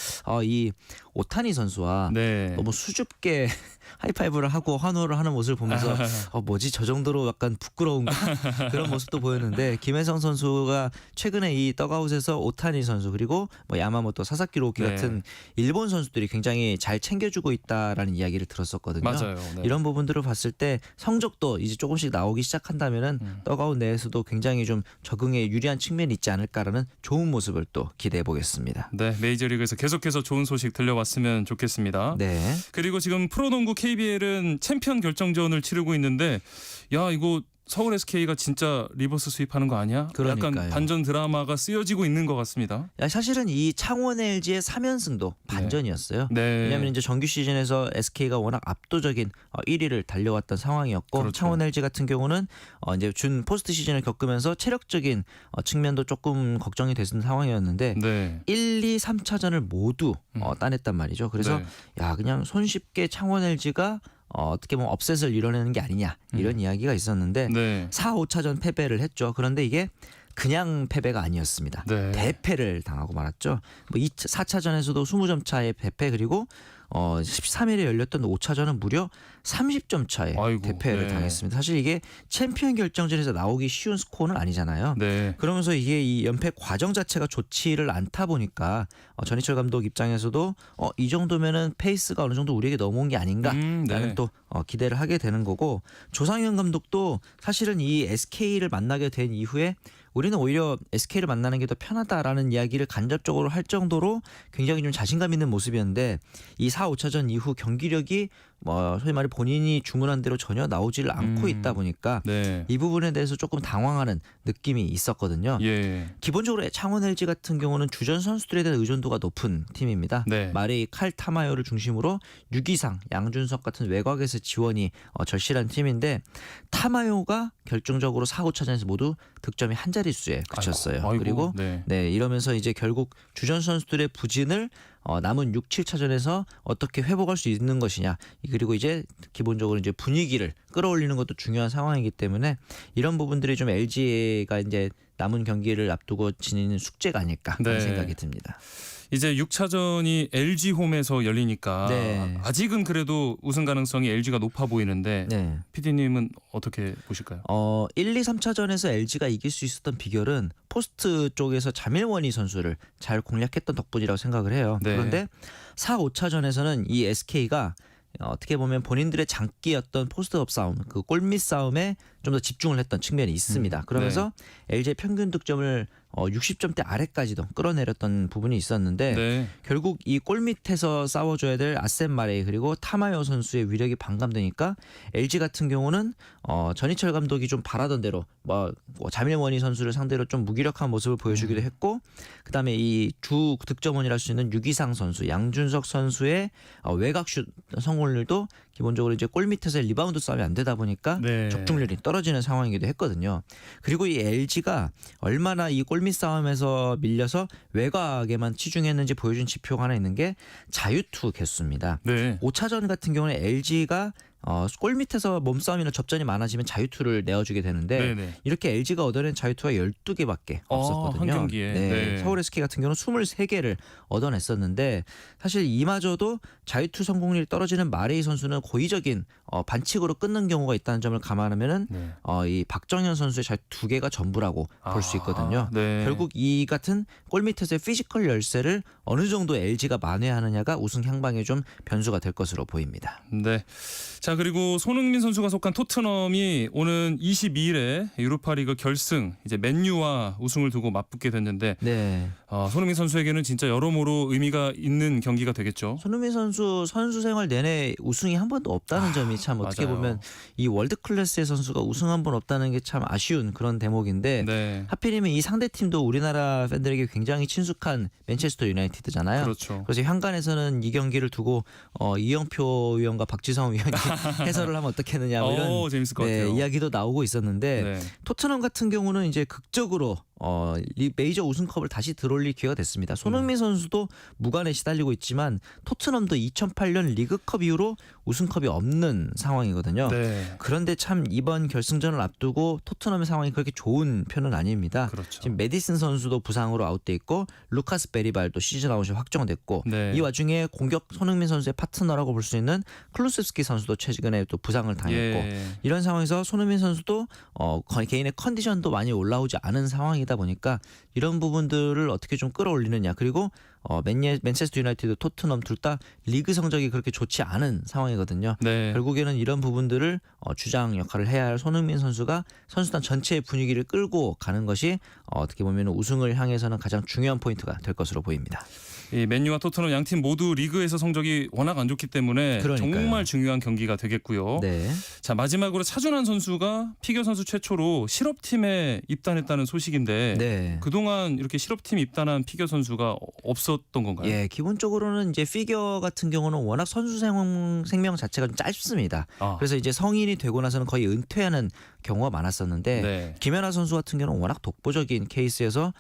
이 오타니 선수와 네. 너무 수줍게 하이파이브를 하고 환호를 하는 모습을 보면서 뭐지 저 정도로 약간 부끄러운가 그런 모습도 보였는데 김혜성 선수가 최근에 이 더그아웃에서 오타니 선수 그리고 뭐 야마모토 사사키 로키 네. 같은 일본 선수들이 굉장히 잘 챙겨주고 있다라는 이야기를 들었었거든요. 맞아요. 네. 이런 부분들을 봤을 때 성적도 이제 조금씩 나오기 시작한다면은 더그아웃 내에서도 굉장히 좀 적응에 유리한 측면이 있지 않을까라는 좋은 모습을 또 기대해 보겠습니다. 네, 메이저리그에서 계속해서 좋은 소식 들려왔으면 좋겠습니다. 네. 그리고 지금 프로농구 KBL은 챔피언 결정전을 치르고 있는데 야 이거 서울 SK가 진짜 리버스 스윕하는 거 아니야? 그러니까요. 약간 반전 드라마가 쓰여지고 있는 것 같습니다. 사실은 이 창원 LG의 3연승도 반전이었어요. 네. 왜냐하면 이제 정규 시즌에서 SK가 워낙 압도적인 1위를 달려왔던 상황이었고 그렇죠. 창원 LG 같은 경우는 이제 준 포스트 시즌을 겪으면서 체력적인 측면도 조금 걱정이 되는 상황이었는데 네. 1, 2, 3차전을 모두 따냈단 말이죠. 그래서 네. 야 그냥 손쉽게 창원 LG가 어떻게 보면 업셋을 이뤄내는 게 아니냐 이런 이야기가 있었는데 네. 4, 5차전 패배를 했죠. 그런데 이게 그냥 패배가 아니었습니다. 네. 대패를 당하고 말았죠. 4차전에서도 20점 차의 대패 그리고 13일에 열렸던 5차전은 무려 30점 차의 아이고, 대패를 네. 당했습니다. 사실 이게 챔피언 결정전에서 나오기 쉬운 스코어는 아니잖아요. 네. 그러면서 이게 이 연패 과정 자체가 좋지를 않다 보니까 전희철 감독 입장에서도 이 정도면은 페이스가 어느 정도 우리에게 넘어온 게 아닌가라는 네. 또 기대를 하게 되는 거고 조상현 감독도 사실은 이 SK를 만나게 된 이후에 우리는 오히려 SK를 만나는 게 더 편하다라는 이야기를 간접적으로 할 정도로 굉장히 좀 자신감 있는 모습이었는데 이 4, 5차전 이후 경기력이 소위 말해 본인이 주문한 대로 전혀 나오지를 않고 있다 보니까 네. 이 부분에 대해서 조금 당황하는 느낌이 있었거든요. 예. 기본적으로 창원 LG 같은 경우는 주전 선수들에 대한 의존도가 높은 팀입니다. 네. 마레이, 칼 타마요를 중심으로 유기상, 양준석 같은 외곽에서 지원이 절실한 팀인데 타마요가 결정적으로 4, 5차전에서 모두 득점이 한 자릿수에 그쳤어요. 아이고, 그리고 네. 이러면서 이제 결국 주전 선수들의 부진을 남은 6, 7차전에서 어떻게 회복할 수 있는 것이냐. 그리고 이제 기본적으로 이제 분위기를 끌어올리는 것도 중요한 상황이기 때문에 이런 부분들이 좀 LG가 이제 남은 경기를 앞두고 지니는 숙제가 아닐까 하는 네. 생각이 듭니다. 이제 6차전이 LG 홈에서 열리니까 네. 아직은 그래도 우승 가능성이 LG가 높아 보이는데 네. PD님은 어떻게 보실까요? 1, 2, 3차전에서 LG가 이길 수 있었던 비결은 포스트 쪽에서 자밀원이 선수를 잘 공략했던 덕분이라고 생각을 해요. 네. 그런데 4, 5차전에서는 이 SK가 어떻게 보면 본인들의 장기였던 포스트업 싸움, 그 골밑 싸움에 좀 더 집중을 했던 측면이 있습니다. 그러면서 LG의 평균 득점을 60점대 아래까지도 끌어내렸던 부분이 있었는데 네. 결국 이 골밑에서 싸워줘야 될 아셈 마레이 그리고 타마요 선수의 위력이 반감되니까 LG 같은 경우는 전희철 감독이 좀 바라던 대로 자밀원이 선수를 상대로 좀 무기력한 모습을 보여주기도 했고 그다음에 이 주 득점원이라 할 수 있는 유기상 선수, 양준석 선수의 외곽슛 성공률도 기본적으로 이제 골밑에서 리바운드 싸움이 안 되다 보니까 네. 적중률이 떨어지는 상황이기도 했거든요. 그리고 이 LG가 얼마나 이 골밑 싸움에서 밀려서 외곽에만 치중했는지 보여준 지표가 하나 있는 게 자유투 개수입니다. 네. 5차전 같은 경우는 LG가 골밑에서 몸싸움이나 접전이 많아지면 자유투를 내어주게 되는데 네네. 이렇게 LG가 얻어낸 자유투가 12개밖에 없었거든요. 한 경기에. 네. 네. 서울 SK 같은 경우는 23개를 얻어냈었는데 사실 이마저도 자유투 성공률이 떨어지는 마레이 선수는 고의적인 반칙으로 끊는 경우가 있다는 점을 감안하면은 네. 이 박정현 선수의 자유투 2개가 전부라고 볼 수 있거든요. 네. 결국 이 같은 골밑에서의 피지컬 열세를 어느 정도 LG가 만회하느냐가 우승 향방에 좀 변수가 될 것으로 보입니다. 네. 자 그리고 손흥민 선수가 속한 토트넘이 오는 22일에 유로파리그 결승 이제 맨유와 우승을 두고 맞붙게 됐는데 네. 손흥민 선수에게는 진짜 여러모로 의미가 있는 경기가 되겠죠. 손흥민 선수 생활 내내 우승이 한 번도 없다는 점이 참 어떻게 맞아요. 보면 이 월드 클래스의 선수가 우승 한 번 없다는 게 참 아쉬운 그런 대목인데 네. 하필이면 이 상대 팀도 우리나라 팬들에게 굉장히 친숙한 맨체스터 유나이티드잖아요. 그렇죠. 그래서 현관에서는 이 경기를 두고 이영표 위원과 박지성 위원이 해설을 하면 어떻겠느냐 뭐 이런 재밌을 것 같아요. 이야기도 나오고 있었는데 네. 토트넘 같은 경우는 이제 극적으로 메이저 우승컵을 다시 들어올릴 기회가 됐습니다. 손흥민 선수도 무관에 시달리고 있지만 토트넘도 2008년 리그컵 이후로 우승컵이 없는 상황이거든요. 네. 그런데 참 이번 결승전을 앞두고 토트넘의 상황이 그렇게 좋은 편은 아닙니다. 그렇죠. 지금 메디슨 선수도 부상으로 아웃돼 있고 루카스 베리발도 시즌 아웃이 확정됐고 네. 이 와중에 공격 손흥민 선수의 파트너라고 볼 수 있는 클루셉스키 선수도 최근에 또 부상을 당했고 이런 상황에서 손흥민 선수도 개인의 컨디션도 많이 올라오지 않은 상황이다 보니까 이런 부분들을 어떻게 좀 끌어올리느냐 그리고 맨체스터 유나이티드, 토트넘 둘 다 리그 성적이 그렇게 좋지 않은 상황이거든요. 네. 결국에는 이런 부분들을 주장 역할을 해야 할 손흥민 선수가 선수단 전체의 분위기를 끌고 가는 것이 어떻게 보면 우승을 향해서는 가장 중요한 포인트가 될 것으로 보입니다. 이 맨유와 토트넘 양팀 모두 리그에서 성적이 워낙 안 좋기 때문에 그러니까요. 정말 중요한 경기가 되겠고요. 네. 자 마지막으로 차준환 선수가 피겨 선수 최초로 실업팀에 입단했다는 소식인데 네. 그동안 이렇게 실업팀 입단한 피겨 선수가 없었던 건가요? 예, 기본적으로는 이제 피겨 같은 경우는 워낙 선수 생명 자체가 좀 짧습니다. 그래서 이제 성인이 되고 나서는 거의 은퇴하는 경우가 많았었는데 네. 김연아 선수 같은 경우는 워낙 독보적인 케이스여서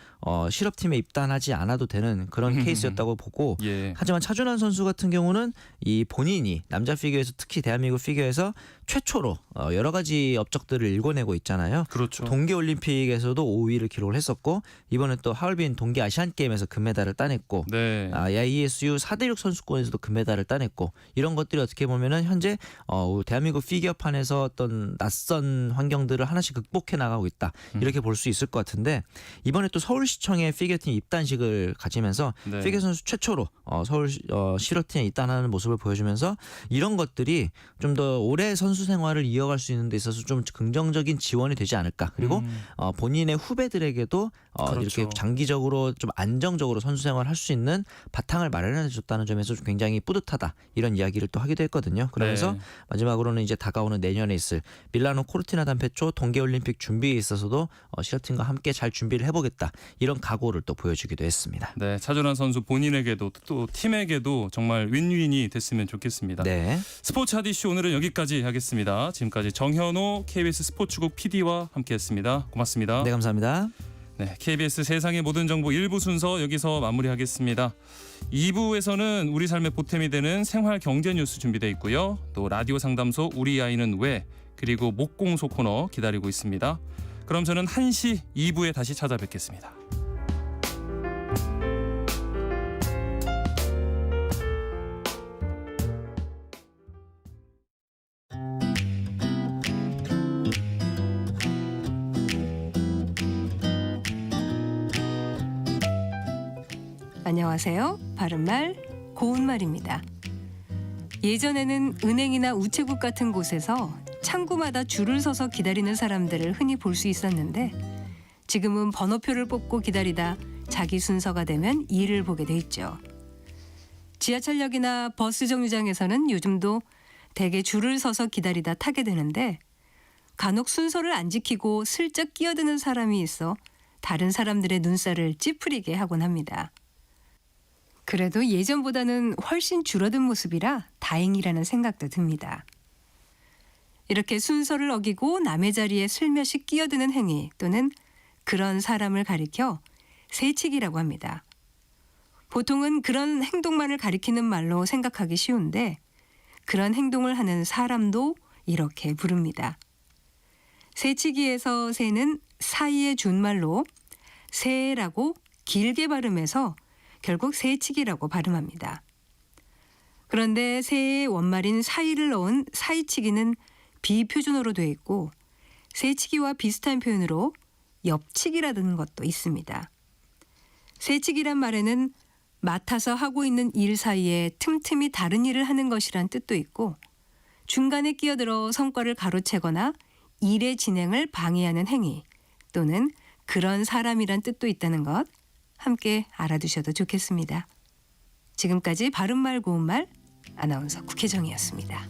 실업팀에 입단하지 않아도 되는 그런 케이스였다고 보고 예. 하지만 차준환 선수 같은 경우는 이 본인이 남자 피겨에서 특히 대한민국 피겨에서 최초로 여러 가지 업적들을 일궈내고 있잖아요. 그렇죠. 동계올림픽에서도 5위를 기록을 했었고 이번에 또 하얼빈 동계 아시안 게임에서 금메달을 따냈고 네. ISU 4대6 선수권에서도 금메달을 따냈고 이런 것들이 어떻게 보면은 현재 대한민국 피겨판에서 어떤 낯선 환경들을 하나씩 극복해 나가고 있다 이렇게 볼 수 있을 것 같은데 이번에 또 서울시청의 피겨팀 입단식을 가지면서 네. 피겨 선수 최초로 서울 실업팀에 입단하는 모습을 보여주면서 이런 것들이 좀 더 오래 선수 생활을 이어갈 수 있는 데 있어서 좀 긍정적인 지원이 되지 않을까 그리고 본인의 후배들에게도 그렇죠. 이렇게 장기적으로 좀 안정적으로 선수 생활을 할 수 있는 바탕을 마련해 줬다는 점에서 좀 굉장히 뿌듯하다 이런 이야기를 또 하기도 했거든요. 그러면서 네. 마지막으로는 이제 다가오는 내년에 있을 밀라노 코르티나 단페초 동계올림픽 준비에 있어서도 실업팀과 함께 잘 준비를 해보겠다 이런 각오를 또 보여주기도 했습니다. 네, 차준환 선수 본인에게도 또 팀에게도 정말 윈윈이 됐으면 좋겠습니다. 네. 스포츠 하디쇼 오늘은 여기까지 하겠습니다. 지금까지 정현호 KBS 스포츠국 PD와 함께했습니다. 고맙습니다. 네, 감사합니다. 네, KBS 세상의 모든 정보 1부 순서 여기서 마무리하겠습니다. 2부에서는 우리 삶의 보탬이 되는 생활 경제 뉴스 준비되어 있고요. 또 라디오 상담소 우리 아이는 왜, 그리고 목공소 코너 기다리고 있습니다. 그럼 저는 1시 2부에 다시 찾아뵙겠습니다. 안녕하세요. 바른말 고운말입니다. 예전에는 은행이나 우체국 같은 곳에서 창구마다 줄을 서서 기다리는 사람들을 흔히 볼 수 있었는데 지금은 번호표를 뽑고 기다리다 자기 순서가 되면 일을 보게 돼 있죠. 지하철역이나 버스 정류장에서는 요즘도 대개 줄을 서서 기다리다 타게 되는데 간혹 순서를 안 지키고 슬쩍 끼어드는 사람이 있어 다른 사람들의 눈살을 찌푸리게 하곤 합니다. 그래도 예전보다는 훨씬 줄어든 모습이라 다행이라는 생각도 듭니다. 이렇게 순서를 어기고 남의 자리에 슬며시 끼어드는 행위 또는 그런 사람을 가리켜 새치기라고 합니다. 보통은 그런 행동만을 가리키는 말로 생각하기 쉬운데 그런 행동을 하는 사람도 이렇게 부릅니다. 새치기에서 새는 사이의 준말로 새라고 길게 발음해서 결국 새치기라고 발음합니다. 그런데 새의 원말인 사이를 넣은 사이치기는 비표준어로 되어 있고 새치기와 비슷한 표현으로 옆치기라는 것도 있습니다. 새치기란 말에는 맡아서 하고 있는 일 사이에 틈틈이 다른 일을 하는 것이란 뜻도 있고 중간에 끼어들어 성과를 가로채거나 일의 진행을 방해하는 행위 또는 그런 사람이란 뜻도 있다는 것 함께 알아두셔도 좋겠습니다. 지금까지 바른말 고운말 아나운서 국혜정이었습니다.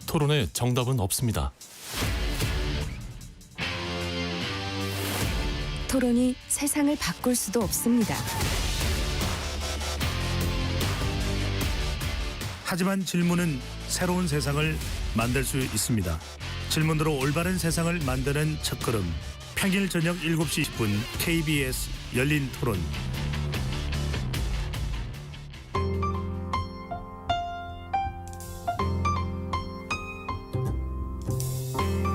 토론에 정답은 없습니다. 토론이 세상을 바꿀 수도 없습니다. 하지만 질문은 새로운 세상을 만들 수 있습니다. 질문으로 올바른 세상을 만드는 첫걸음. 평일 저녁 7시 10분 KBS 열린 토론.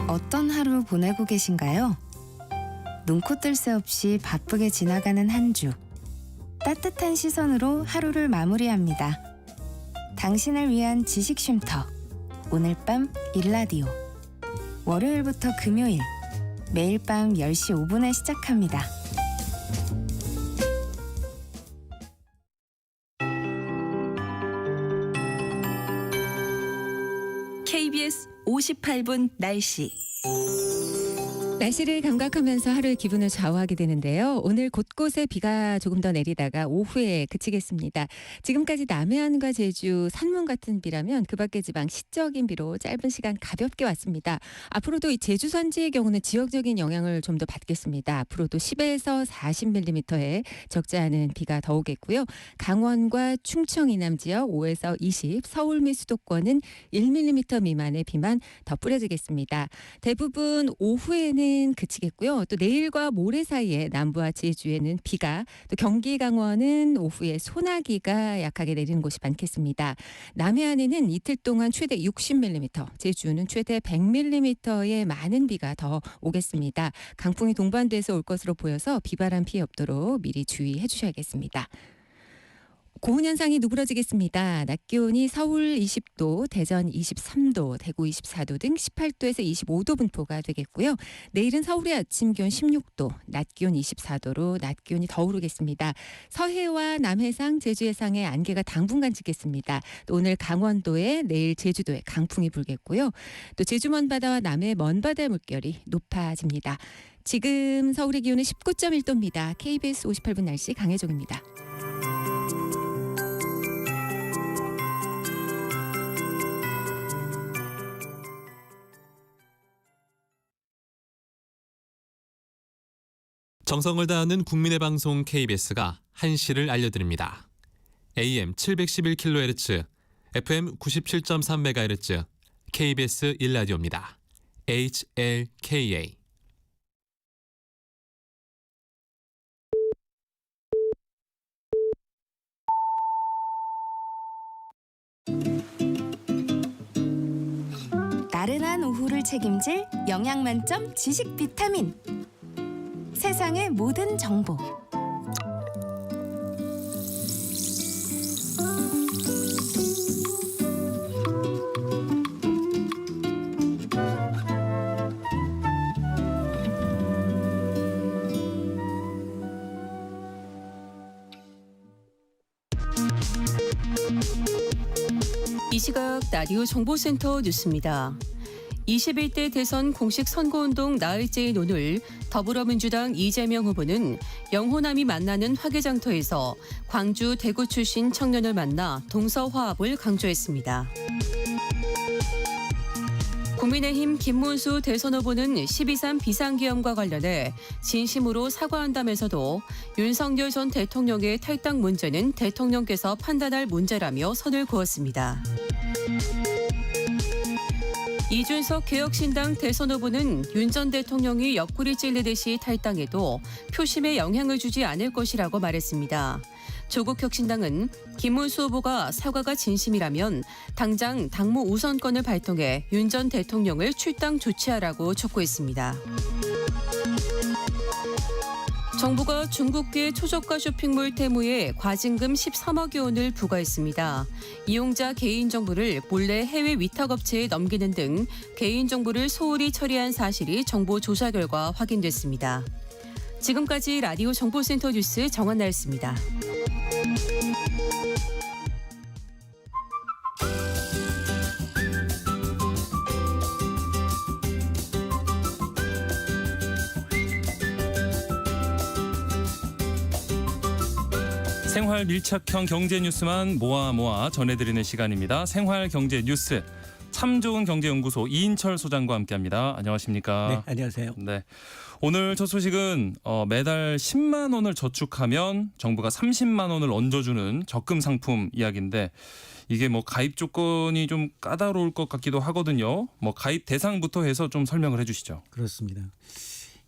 어떤 하루 보내고 계신가요? 눈코 뜰 새 없이 바쁘게 지나가는 한 주. 따뜻한 시선으로 하루를 마무리합니다. 당신을 위한 지식 쉼터. 오늘 밤 일라디오. 월요일부터 금요일. 매일 밤 10시 5분에 시작합니다. KBS 58분 날씨. 날씨를 감각하면서 하루의 기분을 좌우하게 되는데요. 오늘 곳곳에 비가 조금 더 내리다가 오후에 그치겠습니다. 지금까지 남해안과 제주, 산문 같은 비라면 그 밖의 지방 시적인 비로 짧은 시간 가볍게 왔습니다. 앞으로도 이 제주 산지의 경우는 지역적인 영향을 좀 더 받겠습니다. 앞으로도 10에서 40mm의 적지 않은 비가 더 오겠고요. 강원과 충청 이남 지역 5에서 20, 서울 및 수도권은 1mm 미만의 비만 더 뿌려지겠습니다. 대부분 오후에는 그치겠고요. 또 내일과 모레 사이에 남부와 제주에는 비가, 또 경기 강원은 오후에 소나기가 약하게 내리는 곳이 많겠습니다. 남해안에는 이틀 동안 최대 60mm, 제주는 최대 100mm의 많은 비가 더 오겠습니다. 강풍이 동반돼서 올 것으로 보여서 비바람 피해 없도록 미리 주의해 주셔야겠습니다. 고온 현상이 누그러지겠습니다. 낮 기온이 서울 20도, 대전 23도, 대구 24도 등 18도에서 25도 분포가 되겠고요. 내일은 서울의 아침 기온 16도, 낮 기온 24도로 낮 기온이 더 오르겠습니다. 서해와 남해상, 제주 해상에 안개가 당분간 지겠습니다. 또 오늘 강원도에, 내일 제주도에 강풍이 불겠고요. 또 제주 먼바다와 남해 먼바다의 물결이 높아집니다. 지금 서울의 기온은 19.1도입니다. KBS 58분 날씨 강혜종입니다. 정성을 다하는 국민의 방송 KBS가 한시를 알려드립니다. AM 711kHz, FM 97.3MHz, KBS 1라디오입니다. HLKA. 나른한 오후를 책임질 영양 만점 지식 비타민. 세상의 모든 정보. 이 시각 라디오 정보센터 뉴스입니다. 21대 대선 공식 선거운동 나흘째인 오늘 더불어민주당 이재명 후보는 영호남이 만나는 화개장터에서 광주, 대구 출신 청년을 만나 동서화합을 강조했습니다. 국민의힘 김문수 대선 후보는 12.3 비상계엄과 관련해 진심으로 사과한다면서도 윤석열 전 대통령의 탈당 문제는 대통령께서 판단할 문제라며 선을 그었습니다. 이준석 개혁신당 대선 후보는 윤 전 대통령이 옆구리 찔리듯이 탈당해도 표심에 영향을 주지 않을 것이라고 말했습니다. 조국혁신당은 김문수 후보가 사과가 진심이라면 당장 당무 우선권을 발동해 윤 전 대통령을 출당 조치하라고 촉구했습니다. 정부가 중국계 초저가 쇼핑몰 테무에 과징금 13억여 원을 부과했습니다. 이용자 개인정보를 몰래 해외 위탁업체에 넘기는 등 개인정보를 소홀히 처리한 사실이 정보 조사 결과 확인됐습니다. 지금까지 라디오 정보센터 뉴스 정한나였습니다. 생활 밀착형 경제 뉴스만 모아 전해드리는 시간입니다. 생활 경제 뉴스 참 좋은 경제연구소 이인철 소장과 함께합니다. 안녕하십니까? 네, 안녕하세요. 네, 오늘 첫 소식은 매달 10만 원을 저축하면 정부가 30만 원을 얹어주는 적금 상품 이야기인데 이게 뭐 가입 조건이 좀 까다로울 것 같기도 하거든요. 뭐 가입 대상부터 해서 좀 설명을 해주시죠. 그렇습니다.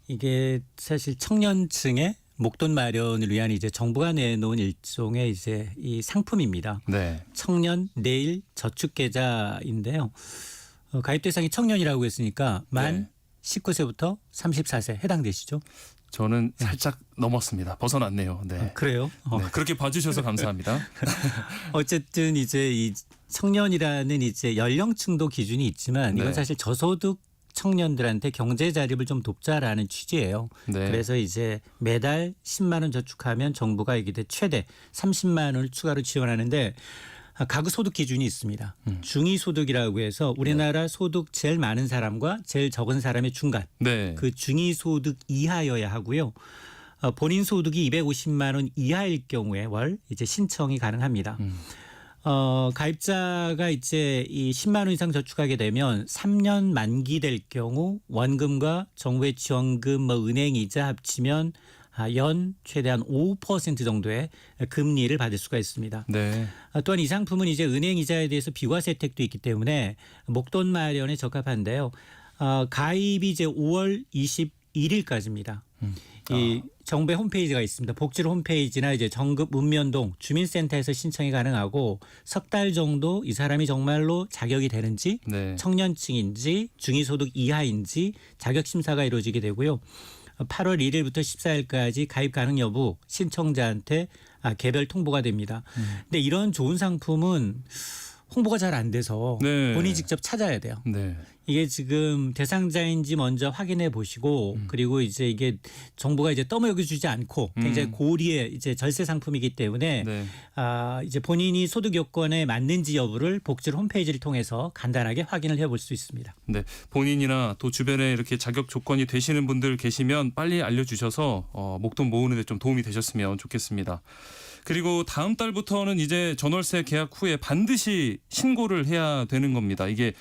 이게 사실 청년층의 목돈 마련을 위한 이제 정부가 내놓은 일종의 이제 이 상품입니다. 네. 청년 내일 저축 계좌인데요. 가입 대상이 청년이라고 했으니까 만 19세부터 34세 해당되시죠? 저는 살짝 넘었습니다. 벗어났네요. 네. 그래요? 네, 그렇게 봐주셔서 감사합니다. 어쨌든 이제 이 청년이라는 이제 연령층도 기준이 있지만 이건 네. 사실 저소득 청년들한테 경제 자립을 좀 돕자라는 취지예요. 네. 그래서 이제 매달 10만 원 저축하면 정부가 이게 최대 30만 원을 추가로 지원하는데 가구 소득 기준이 있습니다. 중위소득이라고 해서 우리나라 소득 제일 많은 사람과 제일 적은 사람의 중간. 네. 그 중위소득 이하여야 하고요. 본인 소득이 250만 원 이하일 경우에 월 이제 신청이 가능합니다. 가입자가 이제 이 10만 원 이상 저축하게 되면 3년 만기될 경우 원금과 정부의 지원금, 은행 이자 합치면 연 최대한 5% 정도의 금리를 받을 수가 있습니다. 네. 또한 이 상품은 이제 은행 이자에 대해서 비과세 혜택도 있기 때문에 목돈 마련에 적합한데요. 가입이 이제 5월 21일까지입니다. 이 정부의 홈페이지가 있습니다. 복지로 홈페이지나 이제 정급 문면동 주민센터에서 신청이 가능하고 석 달 정도 이 사람이 정말로 자격이 되는지 네. 청년층인지 중위소득 이하인지 자격 심사가 이루어지게 되고요. 8월 1일부터 14일까지 가입 가능 여부 신청자한테 개별 통보가 됩니다. 근데 이런 좋은 상품은 홍보가 잘 안 돼서 네. 본인이 직접 찾아야 돼요. 네. 이게 지금 대상자인지 먼저 확인해 보시고 그리고 이제 이게 정부가 이제 떠먹여 주지 않고 굉장히 고리의 이제 절세 상품이기 때문에 네. 이제 본인이 소득 요건에 맞는지 여부를 복지로 홈페이지를 통해서 간단하게 확인을 해볼 수 있습니다. 네, 본인이나 또 주변에 이렇게 자격 조건이 되시는 분들 계시면 빨리 알려주셔서 목돈 모으는 데 좀 도움이 되셨으면 좋겠습니다. 그리고 다음 달부터는 이제 전월세 계약 후에 반드시 신고를 해야 되는 겁니다. 이게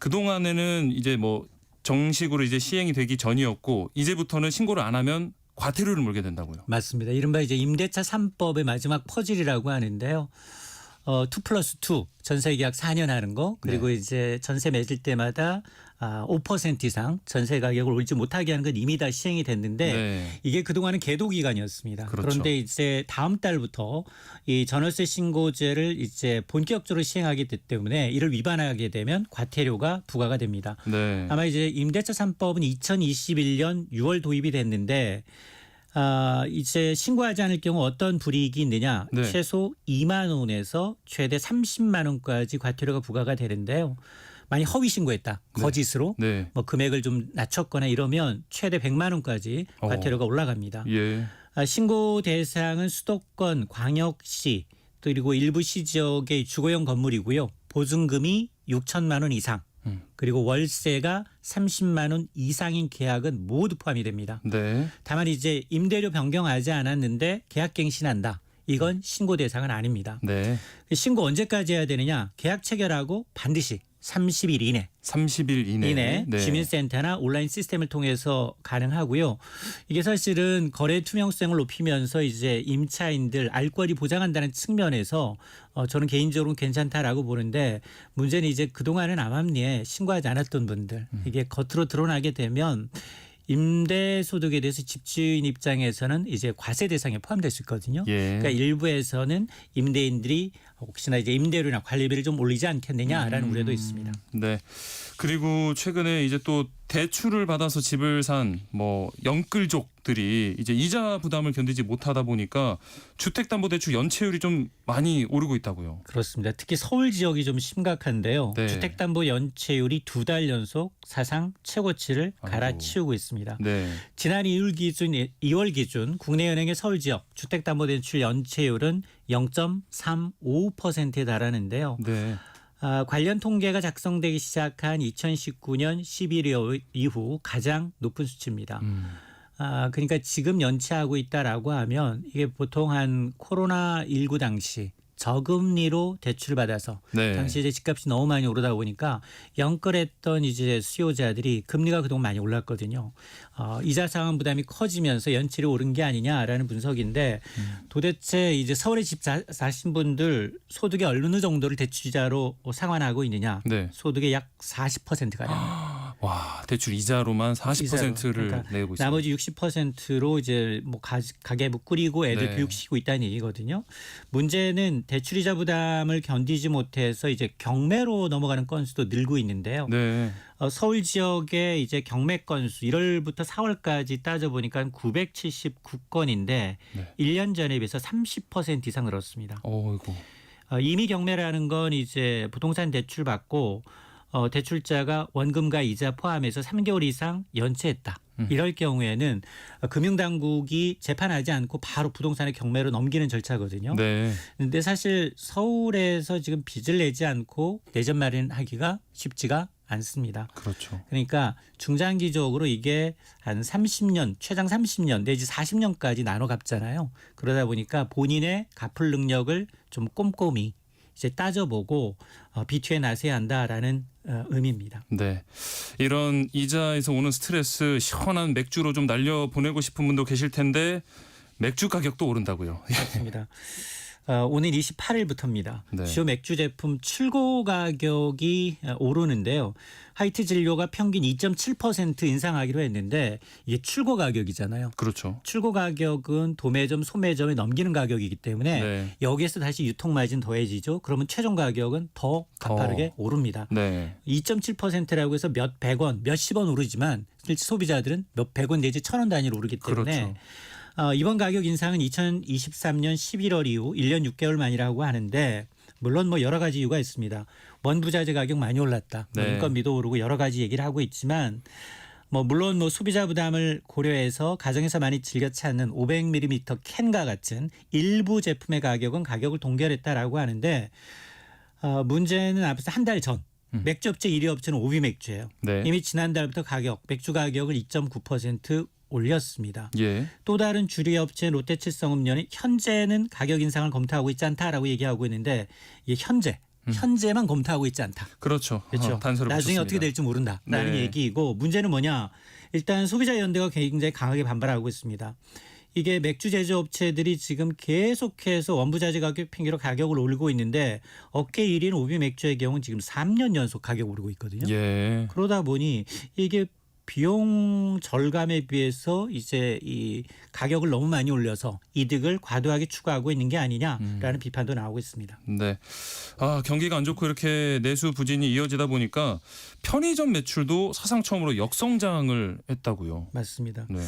그동안에는 이제 뭐 정식으로 이제 시행이 되기 전이었고 이제부터는 신고를 안 하면 과태료를 물게 된다고요. 맞습니다. 이른바 이제 임대차 3법의 마지막 퍼즐이라고 하는데요. 2+2 전세 계약 4년 하는 거 그리고 네. 이제 전세 맺을 때마다 5% 이상 전세 가격을 올리지 못하게 하는 건 이미 다 시행이 됐는데 네. 이게 그동안은 계도 기간이었습니다. 그렇죠. 그런데 이제 다음 달부터 이 전월세 신고제를 이제 본격적으로 시행하기 때문에 이를 위반하게 되면 과태료가 부과가 됩니다. 네. 아마 이제 임대차 3법은 2021년 6월 도입이 됐는데 이제 신고하지 않을 경우 어떤 불이익이 있느냐. 네. 최소 2만 원에서 최대 30만 원까지 과태료가 부과가 되는데요. 만약 허위 신고했다. 네. 거짓으로 네. 뭐 금액을 좀 낮췄거나 이러면 최대 100만 원까지 과태료가 올라갑니다. 예. 신고 대상은 수도권, 광역시 그리고 일부 시 지역의 주거용 건물이고요. 보증금이 6천만 원 이상 그리고 월세가 30만 원 이상인 계약은 모두 포함이 됩니다. 네. 다만 이제 임대료 변경하지 않았는데 계약 갱신한다. 이건 신고 대상은 아닙니다. 네. 신고 언제까지 해야 되느냐? 계약 체결하고 반드시 30일 이내 30일 이내. 네. 주민센터나 온라인 시스템을 통해서 가능하고요. 이게 사실은 거래 투명성을 높이면서 이제 임차인들 알 권리 보장한다는 측면에서 저는 개인적으로 괜찮다라고 보는데 문제는 이제 그동안은 암암리에 신고하지 않았던 분들 이게 겉으로 드러나게 되면 임대소득에 대해서 집주인 입장에서는 이제 과세 대상에 포함될 수 있거든요. 예. 그러니까 일부에서는 임대인들이 혹시나 이제 임대료나 관리비를 좀 올리지 않겠느냐라는 우려도 있습니다. 네. 그리고 최근에 이제 또 대출을 받아서 집을 산 뭐 영끌족들이 이제 이자 부담을 견디지 못하다 보니까 주택담보대출 연체율이 좀 많이 오르고 있다고요. 그렇습니다. 특히 서울 지역이 좀 심각한데요. 네. 주택담보 연체율이 2달 연속 사상 최고치를 갈아치우고 있습니다. 네. 지난 2월 기준 국내은행의 서울 지역 주택담보대출 연체율은 0.35%에 달하는데요. 네. 관련 통계가 작성되기 시작한 2019년 11월 이후 가장 높은 수치입니다. 그러니까 지금 연체하고 있다라고 하면 이게 보통 한 코로나19 당시 저금리로 대출을 받아서 네. 당시 이제 집값이 너무 많이 오르다 보니까 영끌했던 이제 수요자들이 금리가 그동안 많이 올랐거든요. 이자 상환 부담이 커지면서 연체율이 오른 게 아니냐라는 분석인데 도대체 이제 서울에 집 사신 분들 소득의 어느 정도를 대출이자로 상환하고 있느냐? 네. 소득의 약 40%가량. 와, 대출 이자로만 40%를 그러니까 내고 있습니다. 나머지 60%로 이제 뭐 가계부 꾸리고 애들 네. 교육시키고 있다는 얘기거든요. 문제는 대출이자 부담을 견디지 못해서 이제 경매로 넘어가는 건수도 늘고 있는데요. 네. 서울 지역의 이제 경매 건수 1월부터 4월까지 따져보니까 979건인데 네. 1년 전에 비해서 30% 이상 늘었습니다. 어이고. 임의 경매라는 건 이제 부동산 대출 받고 대출자가 원금과 이자 포함해서 3개월 이상 연체했다. 이럴 경우에는 금융당국이 재판하지 않고 바로 부동산의 경매로 넘기는 절차거든요. 네. 그런데 사실 서울에서 지금 빚을 내지 않고 내전 마련하기가 쉽지가 않습니다. 그렇죠. 그러니까 중장기적으로 이게 한 30년, 최장 30년 내지 40년까지 나눠 갚잖아요. 그러다 보니까 본인의 갚을 능력을 좀 꼼꼼히 이제 따져보고 비투에 나서야 한다라는 의미입니다. 네. 이런 이자에서 오는 스트레스 시원한 맥주로 좀 날려 보내고 싶은 분도 계실 텐데 맥주 가격도 오른다고요. 맞습니다. 오늘 28일부터입니다. 네. 주요 맥주 제품 출고 가격이 오르는데요. 하이트 진료가 평균 2.7% 인상하기로 했는데 이게 출고 가격이잖아요. 그렇죠. 출고 가격은 도매점, 소매점에 넘기는 가격이기 때문에 네. 여기에서 다시 유통마진 더해지죠. 그러면 최종 가격은 더 가파르게 오릅니다. 네. 2.7%라고 해서 몇 백 원, 몇십 원 오르지만 실제 소비자들은 몇 백 원 내지 1,000원 단위로 오르기 때문에 그렇죠. 이번 가격 인상은 2023년 11월 이후 1년 6개월 만이라고 하는데 물론 뭐 여러 가지 이유가 있습니다. 원부자재 가격 많이 올랐다. 네. 인건비도 오르고 여러 가지 얘기를 하고 있지만 물론 소비자 부담을 고려해서 가정에서 많이 즐겨 찾는 500ml 캔과 같은 일부 제품의 가격은 가격을 동결했다라고 하는데 문제는 앞서 한 달 전 맥주업체 1위 업체는 오비맥주예요. 네. 이미 지난달부터 맥주 가격을 2.9% 올렸습니다. 예. 또 다른 주류 업체 롯데칠성음료는 현재는 가격 인상을 검토하고 있지 않다라고 얘기하고 있는데 이게 현재만 검토하고 있지 않다. 그렇죠. 그렇죠. 단서를 나중에 붙였습니다. 어떻게 될지 모른다라는 네. 얘기이고 문제는 뭐냐? 일단 소비자연대가 굉장히 강하게 반발하고 있습니다. 이게 맥주 제조업체들이 지금 계속해서 원부자재 가격 핑계로 가격을 올리고 있는데 업계 1위인 오비 맥주의 경우는 지금 3년 연속 가격 오르고 있거든요. 예. 그러다 보니 이게 비용 절감에 비해서 이제 이 가격을 너무 많이 올려서 이득을 과도하게 추구하고 있는 게 아니냐라는 비판도 나오고 있습니다. 네. 경기가 안 좋고 이렇게 내수 부진이 이어지다 보니까 편의점 매출도 사상 처음으로 역성장을 했다고요. 맞습니다. 네.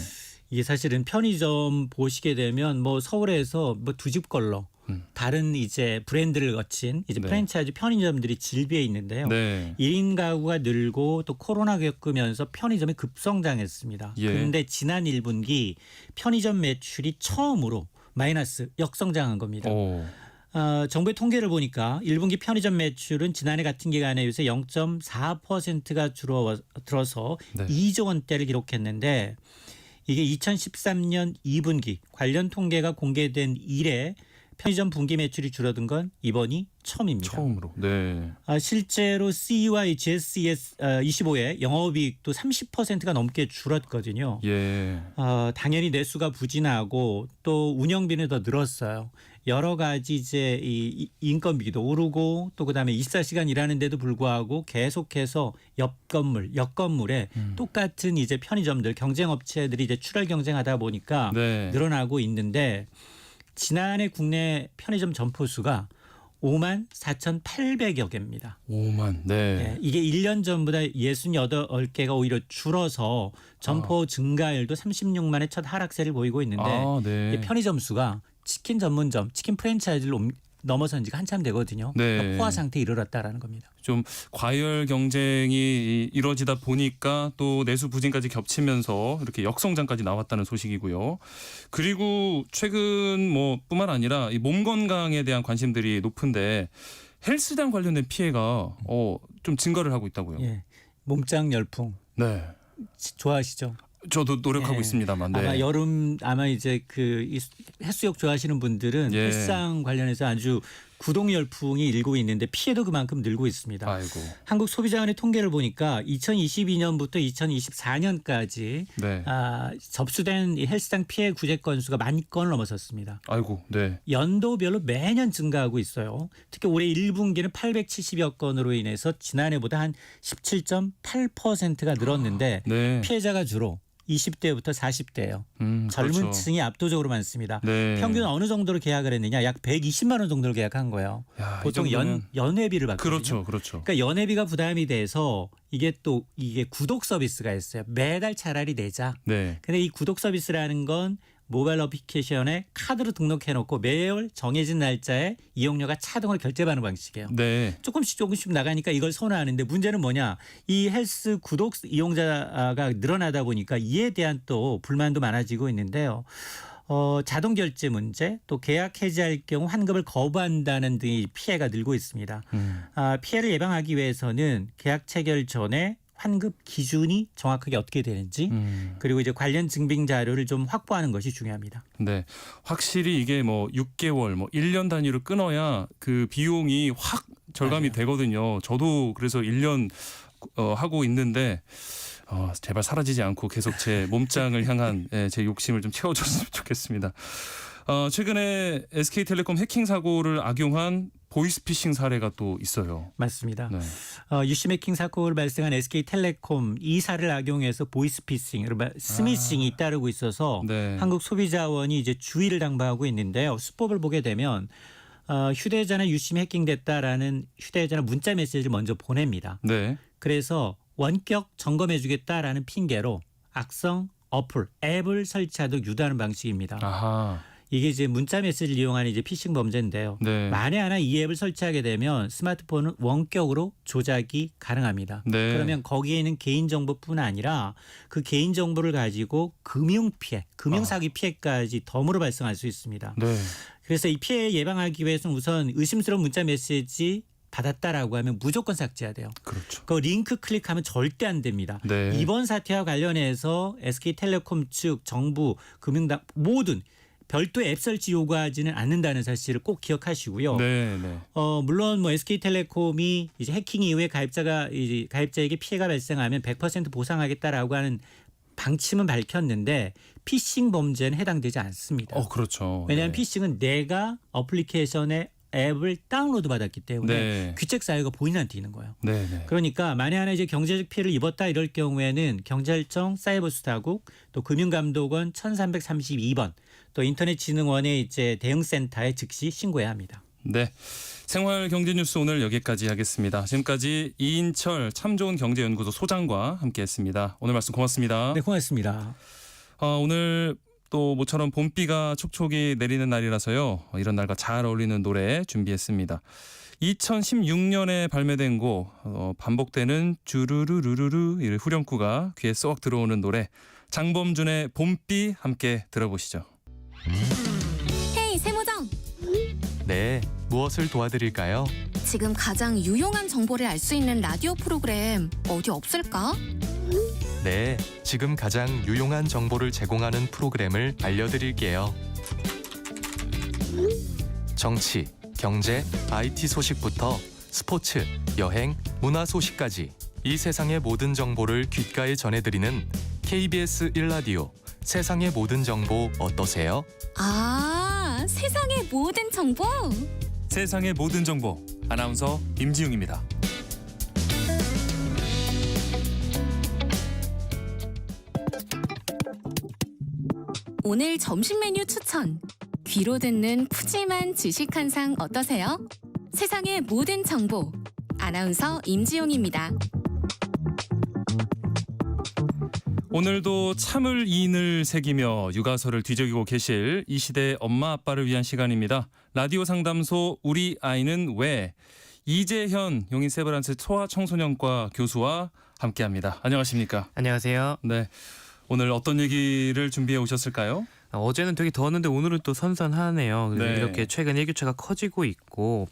이게 사실은 편의점 보시게 되면 뭐 서울에서 뭐 두 집 걸러 다른 이제 브랜드를 거친 이제 네. 프랜차이즈 편의점들이 질비해 있는데요. 네. 1인 가구가 늘고 또 코로나 겪으면서 편의점이 급성장했습니다. 예. 그런데 지난 1분기 편의점 매출이 처음으로 마이너스 역성장한 겁니다. 정부의 통계를 보니까 1분기 편의점 매출은 지난해 같은 기간에 요새 0.4%가 줄어들어서 네. 2조 원대를 기록했는데 이게 2013년 2분기 관련 통계가 공개된 이래 편의점 분기 매출이 줄어든 건 이번이 처음입니다. 처음으로. 네. 실제로 CY GSES 25의 영업이익도 30%가 넘게 줄었거든요. 예. 당연히 내수가 부진하고 또 운영비는 더 늘었어요. 여러 가지 이제 이 인건비도 오르고 또 그다음에 24시간 일하는데도 불구하고 계속해서 옆 건물에 똑같은 이제 편의점들 경쟁업체들이 이제 출혈 경쟁하다 보니까 네. 늘어나고 있는데 지난해 국내 편의점 점포 수가 54,800여 개입니다. 5만. 네. 네, 이게 1년 전보다 68개가 오히려 줄어서 점포 증가율도 36만의 첫 하락세를 보이고 있는데 네. 편의점 수가 치킨 전문점, 치킨 프랜차이즈를 넘어선 지가 한참 되거든요. 네. 그러니까 포화 상태에 이르렀다라는 겁니다. 좀 과열 경쟁이 이루어지다 보니까 또 내수 부진까지 겹치면서 이렇게 역성장까지 나왔다는 소식이고요. 그리고 최근 뿐만 아니라 이 몸 건강에 대한 관심들이 높은데 헬스장 관련된 피해가 좀 증가를 하고 있다고요. 예. 몸짱 열풍. 네. 좋아하시죠? 저도 노력하고 있습니다만. 네. 아마 여름 이제 이 해수욕 좋아하시는 분들은 예. 헬스장 관련해서 아주 구독 열풍이 일고 있는데 피해도 그만큼 늘고 있습니다. 아이고. 한국 소비자원의 통계를 보니까 2022년부터 2024년까지 네. 접수된 이 헬스장 피해 구제 건수가 10,000건을 넘어섰습니다. 아이고. 네. 연도별로 매년 증가하고 있어요. 특히 올해 1분기는 870여 건으로 인해서 지난해보다 한 17.8%가 늘었는데 네. 피해자가 주로 20대부터 40대예요. 젊은 그렇죠. 층이 압도적으로 많습니다. 네. 평균 어느 정도로 계약을 했느냐? 약 120만 원 정도를 계약한 거예요. 야, 보통 이 정도면... 연회비를 받거든요. 그렇죠. 그러니까 연회비가 부담이 돼서 이게 구독 서비스가 있어요. 매달 차라리 내자. 네. 근데 이 구독 서비스라는 건 모바일 어플리케이션에 카드로 등록해놓고 매월 정해진 날짜에 이용료가 자동으로 결제받는 방식이에요. 네. 조금씩 나가니까 이걸 선호하는데 문제는 뭐냐. 이 헬스 구독 이용자가 늘어나다 보니까 이에 대한 또 불만도 많아지고 있는데요. 자동 결제 문제 또 계약 해지할 경우 환급을 거부한다는 등의 피해가 늘고 있습니다. 피해를 예방하기 위해서는 계약 체결 전에 환급 기준이 정확하게 어떻게 되는지 그리고 이제 관련 증빙 자료를 좀 확보하는 것이 중요합니다. 네, 확실히 이게 6개월, 1년 단위로 끊어야 그 비용이 확 절감이 되거든요. 저도 그래서 1년 하고 있는데 제발 사라지지 않고 계속 제 몸짱을 향한 제 욕심을 좀 채워줬으면 좋겠습니다. 최근에 SK텔레콤 해킹 사고를 악용한 보이스피싱 사례가 또 있어요. 맞습니다. 네. 유심 해킹 사고를 발생한 SK텔레콤 이 사례를 악용해서 보이스피싱, 스미싱이 잇따르고 있어서 네. 한국소비자원이 이제 주의를 당부하고 있는데요. 수법을 보게 되면 휴대전화 유심 해킹됐다라는 휴대전화 문자 메시지를 먼저 보냅니다. 네. 그래서 원격 점검해주겠다라는 핑계로 악성 어플, 앱을 설치하도록 유도하는 방식입니다. 아하. 이게 이제 문자 메시지를 이용하는 이제 피싱 범죄인데요. 네. 만에 하나 이 앱을 설치하게 되면 스마트폰은 원격으로 조작이 가능합니다. 네. 그러면 거기에 있는 개인정보뿐 아니라 그 개인정보를 가지고 금융피해, 금융사기 피해까지 덤으로 발생할 수 있습니다. 네. 그래서 이 피해 예방하기 위해서는 우선 의심스러운 문자 메시지 받았다라고 하면 무조건 삭제해야 돼요. 그렇죠. 그 링크 클릭하면 절대 안 됩니다. 네. 이번 사태와 관련해서 SK텔레콤 측 정부 금융당 모든 별도 앱 설치 요구하지는 않는다는 사실을 꼭 기억하시고요. 네. 물론 SK텔레콤이 이제 해킹 이후에 가입자에게 피해가 발생하면 100% 보상하겠다라고 하는 방침은 밝혔는데 피싱 범죄는 해당되지 않습니다. 그렇죠. 왜냐하면 네. 피싱은 내가 어플리케이션의 앱을 다운로드 받았기 때문에 네. 귀책 사유가 본인한테 있는 거예요. 네, 네. 그러니까 만에 하나 이제 경제적 피해를 입었다 이럴 경우에는 경찰청 사이버수사국 또 금융감독원 1332번 또 인터넷진흥원의 이제 대응센터에 즉시 신고해야 합니다. 네. 생활경제 뉴스 오늘 여기까지 하겠습니다. 지금까지 이인철 참 좋은 경제연구소 소장과 함께했습니다. 오늘 말씀 고맙습니다. 네, 고맙습니다. 오늘 또 모처럼 봄비가 촉촉이 내리는 날이라서요. 이런 날과 잘 어울리는 노래 준비했습니다. 2016년에 발매된 곡 반복되는 주르르르르르 이 후렴구가 귀에 쏙 들어오는 노래 장범준의 봄비 함께 들어보시죠. 헤이 세무장, 네, 무엇을 도와드릴까요? 지금 가장 유용한 정보를 알 수 있는 라디오 프로그램 어디 없을까? 네, 지금 가장 유용한 정보를 제공하는 프로그램을 알려드릴게요. 정치, 경제, IT 소식부터 스포츠, 여행, 문화 소식까지 이 세상의 모든 정보를 귓가에 전해드리는 KBS 1라디오 세상의 모든 정보 어떠세요? 아, 세상의 모든 정보? 세상의 모든 정보 아나운서 임지웅입니다. 오늘 점심 메뉴 추천. 귀로 듣는 푸짐한 지식 한 상 어떠세요? 세상의 모든 정보. 아나운서 임지용입니다. 오늘도 참을 이인을 새기며 육아서를 뒤적이고 계실 이 시대의 엄마 아빠를 위한 시간입니다. 라디오 상담소 우리 아이는 왜? 이재현 용인 세브란스 소아청소년과 교수와 함께합니다. 안녕하십니까? 안녕하세요. 네, 오늘 어떤 얘기를 준비해 오셨을까요? 어제는 되게 더웠는데 오늘은 또 선선하네요. 네. 이렇게 최근 일교차가 커지고 있고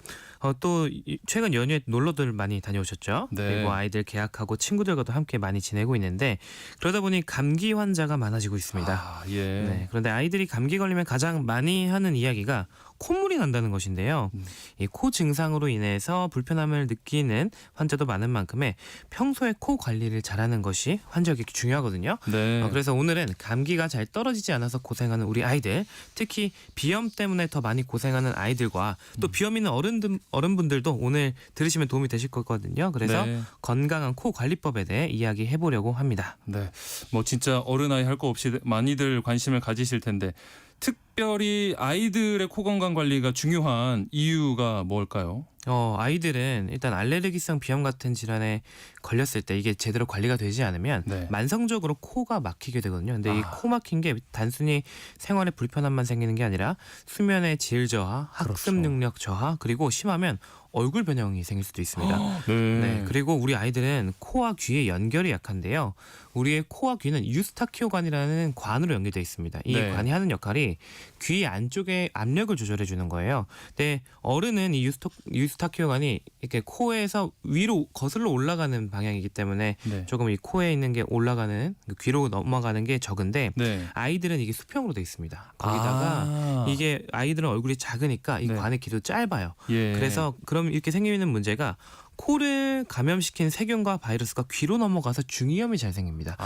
또 최근 연휴에 놀러들 많이 다녀오셨죠? 네. 그리고 아이들 개학하고 친구들과도 함께 많이 지내고 있는데 그러다 보니 감기 환자가 많아지고 있습니다. 예. 네, 그런데 아이들이 감기 걸리면 가장 많이 하는 이야기가 콧물이 난다는 것인데요. 이 코 증상으로 인해서 불편함을 느끼는 환자도 많은 만큼에 평소에 코 관리를 잘하는 것이 환자에게 중요하거든요. 네. 그래서 오늘은 감기가 잘 떨어지지 않아서 고생하는 우리 아이들, 특히 비염 때문에 더 많이 고생하는 아이들과 또 비염 있는 어른분들도 오늘 들으시면 도움이 되실 거거든요. 그래서 네. 건강한 코 관리법에 대해 이야기해 보려고 합니다. 네, 뭐 진짜 어른 아이 할 거 없이 많이들 관심을 가지실 텐데 특별히 아이들의 코 건강 관리가 중요한 이유가 뭘까요? 아이들은 일단 알레르기성 비염 같은 질환에 걸렸을 때 이게 제대로 관리가 되지 않으면 네. 만성적으로 코가 막히게 되거든요. 근데 이 코 막힌 게 단순히 생활에 불편함만 생기는 게 아니라 수면의 질 저하, 학습 능력 저하, 그리고 심하면 얼굴 변형이 생길 수도 있습니다. 네, 그리고 우리 아이들은 코와 귀의 연결이 약한데요. 우리의 코와 귀는 유스타키오관이라는 관으로 연결되어 있습니다. 이 네. 관이 하는 역할이 귀 안쪽의 압력을 조절해 주는 거예요. 근데 어른은 이 유스타키오관이 이렇게 코에서 위로 거슬러 올라가는 방향이기 때문에 네. 조금 이 코에 있는 게 올라가는 귀로 넘어가는 게 적은데 네. 아이들은 이게 수평으로 돼 있습니다. 거기다가 이게 아이들은 얼굴이 작으니까 이 네. 관의 길도 짧아요. 예. 그래서 그럼 이렇게 생기는 문제가 코를 감염시킨 세균과 바이러스가 귀로 넘어가서 중이염이 잘 생깁니다.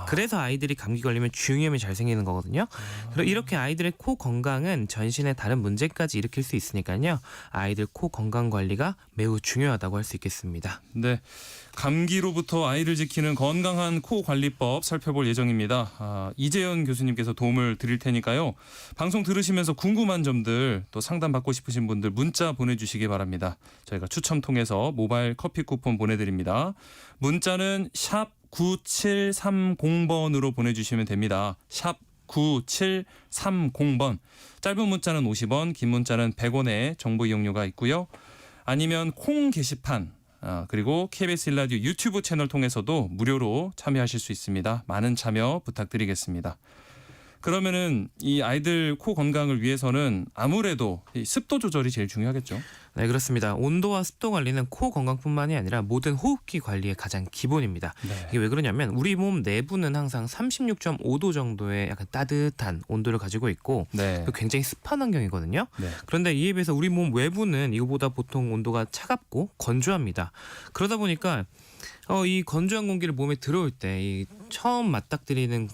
그래서 아이들이 감기 걸리면 중이염이 잘 생기는 거거든요. 그리고 이렇게 아이들의 코 건강은 전신의 다른 문제까지 일으킬 수 있으니까요. 아이들 코 건강 관리가 매우 중요하다고 할 수 있겠습니다. 네, 감기로부터 아이를 지키는 건강한 코 관리법 살펴볼 예정입니다. 이재현 교수님께서 도움을 드릴 테니까요. 방송 들으시면서 궁금한 점들 또 상담받고 싶으신 분들 문자 보내주시기 바랍니다. 저희가 추첨 통해서 모바일 커피 쿠폰 보내드립니다. 문자는 샵 9730번으로 보내주시면 됩니다. 샵 9730번. 짧은 문자는 50원, 긴 문자는 100원의 정보 이용료가 있고요. 아니면 콩 게시판 그리고 KBS 1라디오 유튜브 채널 통해서도 무료로 참여하실 수 있습니다. 많은 참여 부탁드리겠습니다. 그러면은 이 아이들 코 건강을 위해서는 아무래도 이 습도 조절이 제일 중요하겠죠. 네, 그렇습니다. 온도와 습도 관리는 코 건강뿐만이 아니라 모든 호흡기 관리의 가장 기본입니다. 네. 이게 왜 그러냐면 우리 몸 내부는 항상 36.5도 정도의 약간 따뜻한 온도를 가지고 있고 네. 굉장히 습한 환경이거든요. 네. 그런데 이에 비해서 우리 몸 외부는 이거보다 보통 온도가 차갑고 건조합니다. 그러다 보니까 이 건조한 공기를 몸에 들어올 때 이 처음 맞닥뜨리는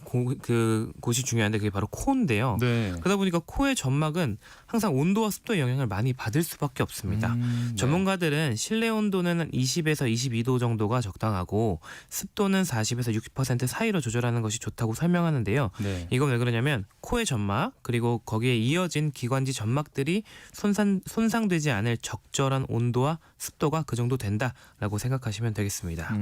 곳이 중요한데 그게 바로 코인데요. 네. 그러다 보니까 코의 점막은 항상 온도와 습도의 영향을 많이 받을 수밖에 없습니다. 네. 전문가들은 실내 온도는 20에서 22도 정도가 적당하고 습도는 40에서 60% 사이로 조절하는 것이 좋다고 설명하는데요. 네. 이건 왜 그러냐면 코의 점막 그리고 거기에 이어진 기관지 점막들이 손상되지 않을 적절한 온도와 습도가 그 정도 된다라고 생각하시면 되겠습니다.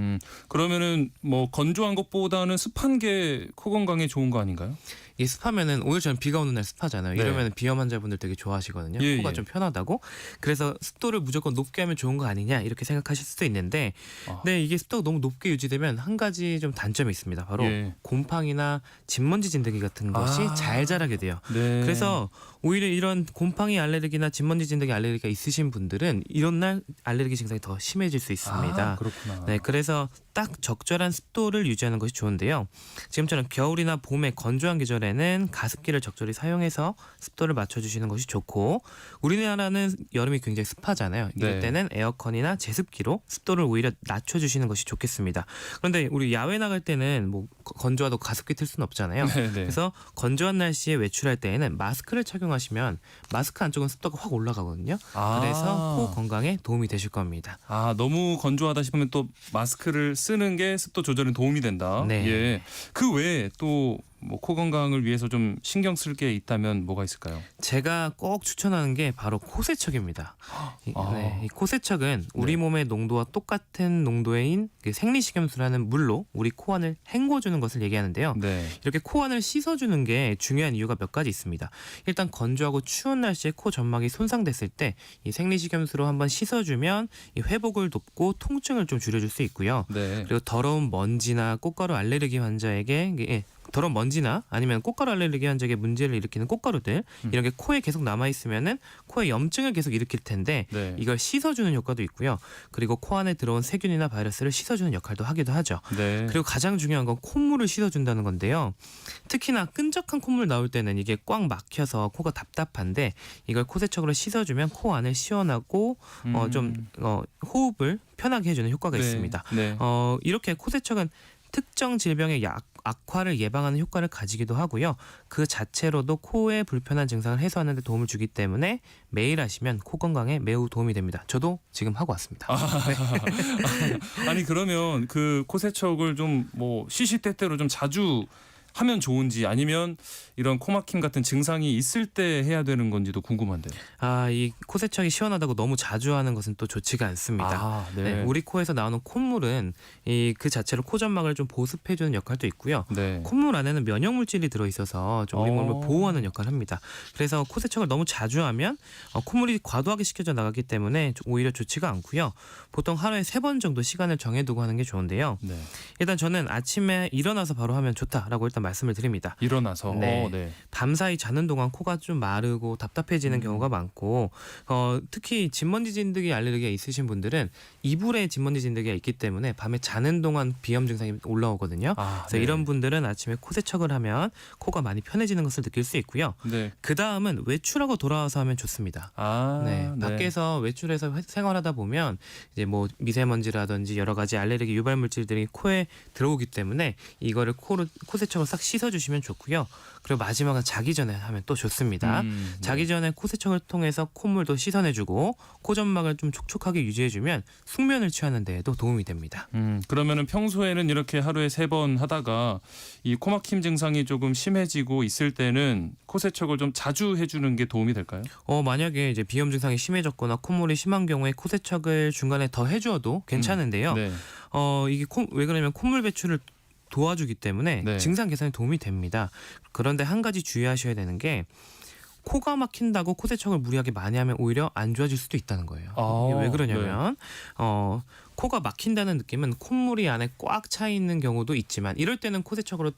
그러면은 뭐 건조한 것보다는 습한 게 코 건강에 좋은 거 아닌가요? 이 습하면은 오늘처럼 비가 오는 날 습하잖아요. 네. 이러면 비염 환자분들 되게 좋아하시거든요. 예, 코가 예. 좀 편하다고. 그래서 습도를 무조건 높게 하면 좋은 거 아니냐 이렇게 생각하실 수도 있는데, 네 이게 습도가 너무 높게 유지되면 한 가지 좀 단점이 있습니다. 바로 예. 곰팡이나 진먼지 진드기 같은 것이 잘 자라게 돼요. 네. 그래서 오히려 이런 곰팡이 알레르기나 진먼지 진드기 알레르기가 있으신 분들은 이런 날 알레르기 증상이 더 심해질 수 있습니다. 그렇구나. 네, 그래서 딱 적절한 습도를 유지하는 것이 좋은데요. 지금처럼 겨울이나 봄에 건조한 계절에는 가습기를 적절히 사용해서 습도를 맞춰주시는 것이 좋고, 우리나라는 여름이 굉장히 습하잖아요. 이럴 네. 때는 에어컨이나 제습기로 습도를 오히려 낮춰주시는 것이 좋겠습니다. 그런데 우리 야외 나갈 때는 뭐 건조하다고 가습기 틀 수는 없잖아요. 네, 네. 그래서 건조한 날씨에 외출할 때에는 마스크를 착용하시면 마스크 안쪽은 습도가 확 올라가거든요. 그래서 코 건강에 도움이 되실 겁니다. 너무 건조하다 싶으면 또 마스크를 쓰는 게 습도 조절에 도움이 된다. 네. 예. 그 외에 또 뭐 코 건강을 위해서 좀 신경 쓸 게 있다면 뭐가 있을까요? 제가 꼭 추천하는 게 바로 코세척입니다. 이 코세척은 우리 몸의 농도와 똑같은 농도인 그 생리식염수라는 물로 우리 코안을 헹궈주는 것을 얘기하는데요. 네. 이렇게 코안을 씻어주는 게 중요한 이유가 몇 가지 있습니다. 일단 건조하고 추운 날씨에 코 점막이 손상됐을 때 이 생리식염수로 한번 씻어주면 이 회복을 돕고 통증을 좀 줄여줄 수 있고요. 네. 그리고 더러운 먼지나 꽃가루 알레르기 환자에게 더러운 먼지나 아니면 꽃가루 알레르기 환자에게 문제를 일으키는 꽃가루들 이런 게 코에 계속 남아 있으면은 코에 염증을 계속 일으킬 텐데 네. 이걸 씻어주는 효과도 있고요. 그리고 코 안에 들어온 세균이나 바이러스를 씻어주는 역할도 하기도 하죠. 네. 그리고 가장 중요한 건 콧물을 씻어준다는 건데요. 특히나 끈적한 콧물 나올 때는 이게 꽉 막혀서 코가 답답한데 이걸 코세척으로 씻어주면 코 안을 시원하고 호흡을 편하게 해주는 효과가 네. 있습니다. 네. 이렇게 코세척은 특정 질병의 악화를 예방하는 효과를 가지기도 하고요. 그 자체로도 코의 불편한 증상을 해소하는 데 도움을 주기 때문에 매일 하시면 코 건강에 매우 도움이 됩니다. 저도 지금 하고 왔습니다. 아니 그러면 그 코세척을 좀 뭐 시시때때로 좀 자주 하면 좋은지 아니면 이런 코막힘 같은 증상이 있을 때 해야 되는 건지도 궁금한데요. 이 코세척이 시원하다고 너무 자주 하는 것은 또 좋지가 않습니다. 네. 네, 우리 코에서 나오는 콧물은 그 자체로 코 점막을 좀 보습해주는 역할도 있고요. 네. 콧물 안에는 면역 물질이 들어있어서 좀 우리 몸을 보호하는 역할을 합니다. 그래서 코세척을 너무 자주 하면 콧물이 과도하게 식혀져 나가기 때문에 오히려 좋지가 않고요. 보통 하루에 3번 정도 시간을 정해두고 하는 게 좋은데요. 네. 일단 저는 아침에 일어나서 바로 하면 좋다라고 일단 말씀을 드립니다. 일어나서. 네. 네. 밤사이 자는 동안 코가 좀 마르고 답답해지는 경우가 많고 특히 진먼지 진드기 알레르기가 있으신 분들은 이불에 진먼지 진드기가 있기 때문에 밤에 자는 동안 비염 증상이 올라오거든요. 그래서 네. 이런 분들은 아침에 코세척을 하면 코가 많이 편해지는 것을 느낄 수 있고요. 네. 그 다음은 외출하고 돌아와서 하면 좋습니다. 네, 밖에서 외출해서 생활하다 보면 이제 뭐 미세먼지라든지 여러 가지 알레르기 유발 물질들이 코에 들어오기 때문에 이거를 코세척을 싹 씻어주시면 좋고요. 그리고 마지막은 자기 전에 하면 또 좋습니다. 자기 전에 코세척을 통해서 콧물도 씻어내주고 코점막을 좀 촉촉하게 유지해주면 숙면을 취하는 데에도 도움이 됩니다. 그러면은 평소에는 이렇게 하루에 3번 하다가 이 코막힘 증상이 조금 심해지고 있을 때는 코세척을 좀 자주 해주는 게 도움이 될까요? 만약에 이제 비염 증상이 심해졌거나 콧물이 심한 경우에 코세척을 중간에 더 해주어도 괜찮은데요. 네. 이게 왜 그러냐면 콧물 배출을 도와주기 때문에 네. 증상 개선에 도움이 됩니다. 그런데 한 가지 주의하셔야 되는 게 코가 막힌다고 코세척을 무리하게 많이 하면 오히려 안 좋아질 수도 있다는 거예요. 이게 왜 그러냐면 코가 막힌다는 느낌은 콧물이 안에 꽉 차 있는 경우도 있지만 이럴 때는 코세척으로